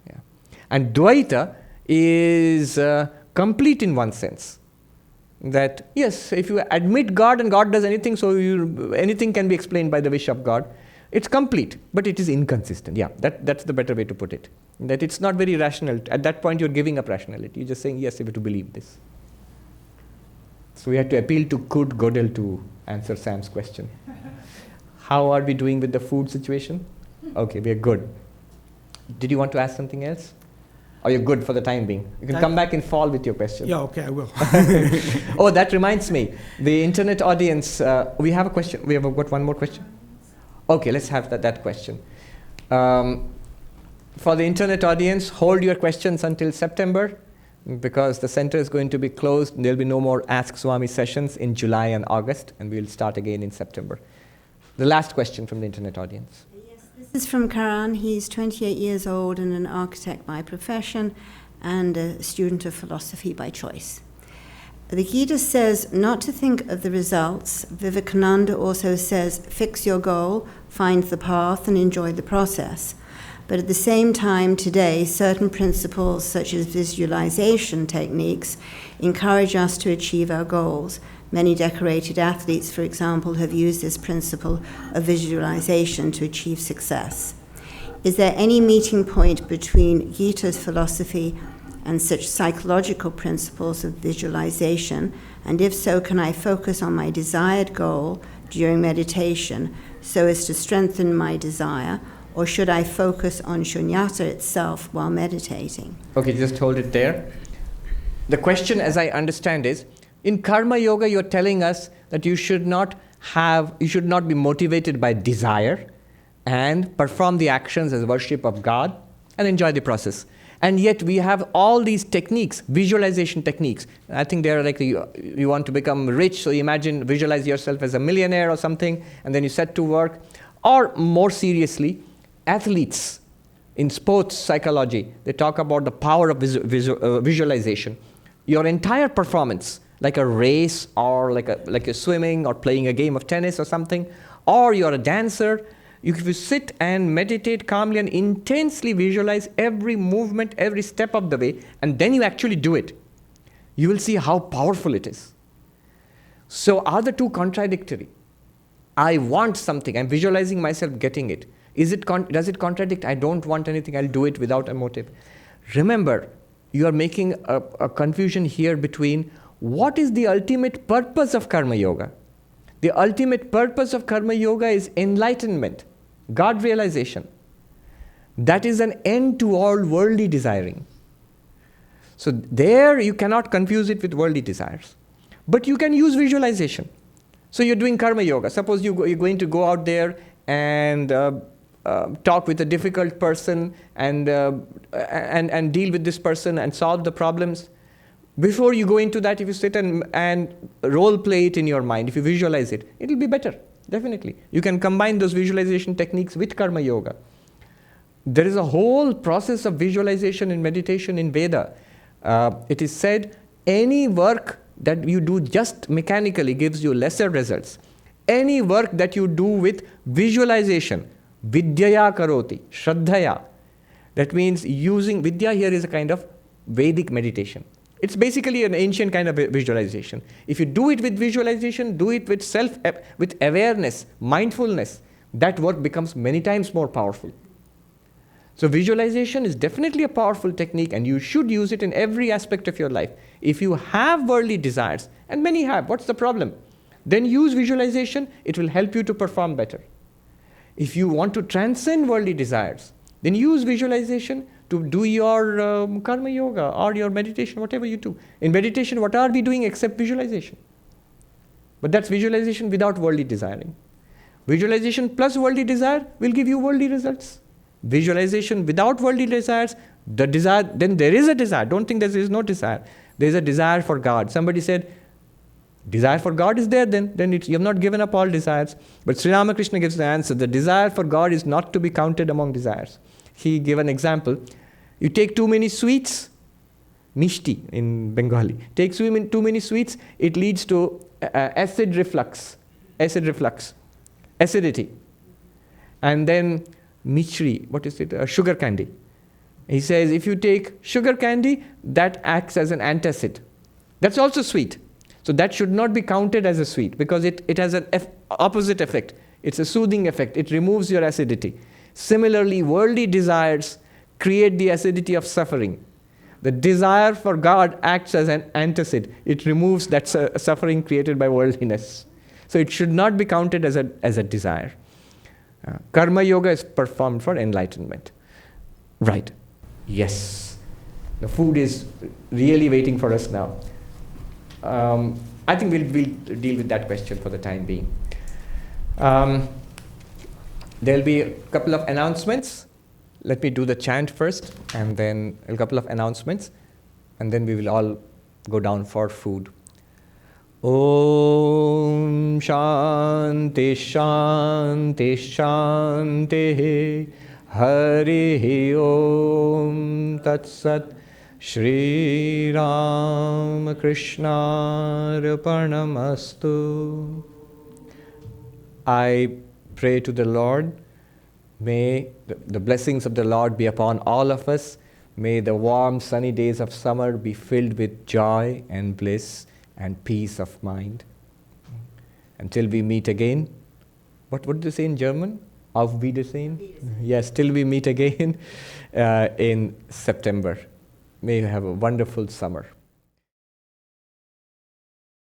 Yeah. And Dvaita is complete in one sense. That, yes, if you admit God and God does anything, so anything can be explained by the wish of God. It's complete, but it is inconsistent. Yeah, that's the better way to put it. That it's not very rational. At that point, you're giving up rationality. You're just saying, yes, you have to believe this. So we had to appeal to Kurt Gödel to answer Sam's question. How are we doing with the food situation? Okay, we are good. Did you want to ask something else? Or you're good for the time being? You can come back in fall with your question. Yeah, okay, I will. Oh, that reminds me. The internet audience, we have a question. We have got one more question. Okay, let's have that question. For the internet audience, hold your questions until September, because the center is going to be closed. There'll be no more Ask Swami sessions in July and August, and we'll start again in September. The last question from the internet audience. Yes, this is from Karan. He's 28 years old and an architect by profession and a student of philosophy by choice. The Gita says not to think of the results. Vivekananda also says, fix your goal, find the path, and enjoy the process. But at the same time, today, certain principles, such as visualization techniques, encourage us to achieve our goals. Many decorated athletes, for example, have used this principle of visualization to achieve success. Is there any meeting point between Gita's philosophy and such psychological principles of visualization? And if so, can I focus on my desired goal during meditation so as to strengthen my desire, or should I focus on shunyata itself while meditating? Okay, just hold it there. The question, as I understand, is, in Karma Yoga, you're telling us that you should not be motivated by desire and perform the actions as worship of God and enjoy the process. And yet we have all these techniques, visualization techniques. I think they're like you want to become rich, so you visualize yourself as a millionaire or something, and then you set to work. Or more seriously, athletes in sports psychology, they talk about the power of visualization. Your entire performance, like a race or like a swimming or playing a game of tennis or something, or you're a dancer, if you sit and meditate calmly and intensely visualize every movement, every step of the way, and then you actually do it, you will see how powerful it is. So are the two contradictory? I want something, I'm visualizing myself getting it. Does it contradict? I don't want anything, I'll do it without a motive. Remember, you are making a confusion here between what is the ultimate purpose of Karma Yoga. The ultimate purpose of Karma Yoga is enlightenment, God realization. That is an end to all worldly desiring. So there you cannot confuse it with worldly desires. But you can use visualization. So you're doing Karma Yoga. Suppose you're going to go out there and talk with a difficult person and deal with this person and solve the problems. Before you go into that, if you sit and role play it in your mind, if you visualize it, it'll be better, definitely. You can combine those visualization techniques with Karma Yoga. There is a whole process of visualization and meditation in Veda. It is said, any work that you do just mechanically gives you lesser results. Any work that you do with visualization, vidyaya karoti, shraddhaya, that means using, vidya here is a kind of Vedic meditation. It's basically an ancient kind of visualization. If you do it with visualization, do it with with awareness, mindfulness, that work becomes many times more powerful. So visualization is definitely a powerful technique, and you should use it in every aspect of your life. If you have worldly desires, and many have, what's the problem? Then use visualization, it will help you to perform better. If you want to transcend worldly desires, then use visualization to do your Karma Yoga or your meditation, whatever you do. In meditation, what are we doing except visualization? But that's visualization without worldly desiring. Visualization plus worldly desire will give you worldly results. Visualization without worldly desires, then there is a desire. Don't think there is no desire. There is a desire for God. Somebody said, desire for God is there, then you have not given up all desires. But Shree Ramakrishna gives the answer. The desire for God is not to be counted among desires. He gave an example. You take too many sweets, mishti in Bengali. Take too many sweets, it leads to acid reflux, acidity. And then michri, what is it? Sugar candy. He says if you take sugar candy, that acts as an antacid. That's also sweet. So that should not be counted as a sweet because it has an opposite effect. It's a soothing effect. It removes your acidity. Similarly, worldly desires create the acidity of suffering. The desire for God acts as an antacid. It removes that suffering created by worldliness. So it should not be counted as a desire. Karma yoga is performed for enlightenment. Right. Yes. The food is really waiting for us now. I think we'll deal with that question for the time being. There'll be a couple of announcements. Let me do the chant first, and then a couple of announcements, and then we will all go down for food. Om Shanti Shanti Shanti Hari Om Tat Sat Shree Ramakrishna Arpanamastu. I pray to the Lord, may the blessings of the Lord be upon all of us. May the warm sunny days of summer be filled with joy and bliss and peace of mind. Until we meet again. What would they say in German? Auf Wiedersehen? Yes, till we meet again in September. May you have a wonderful summer.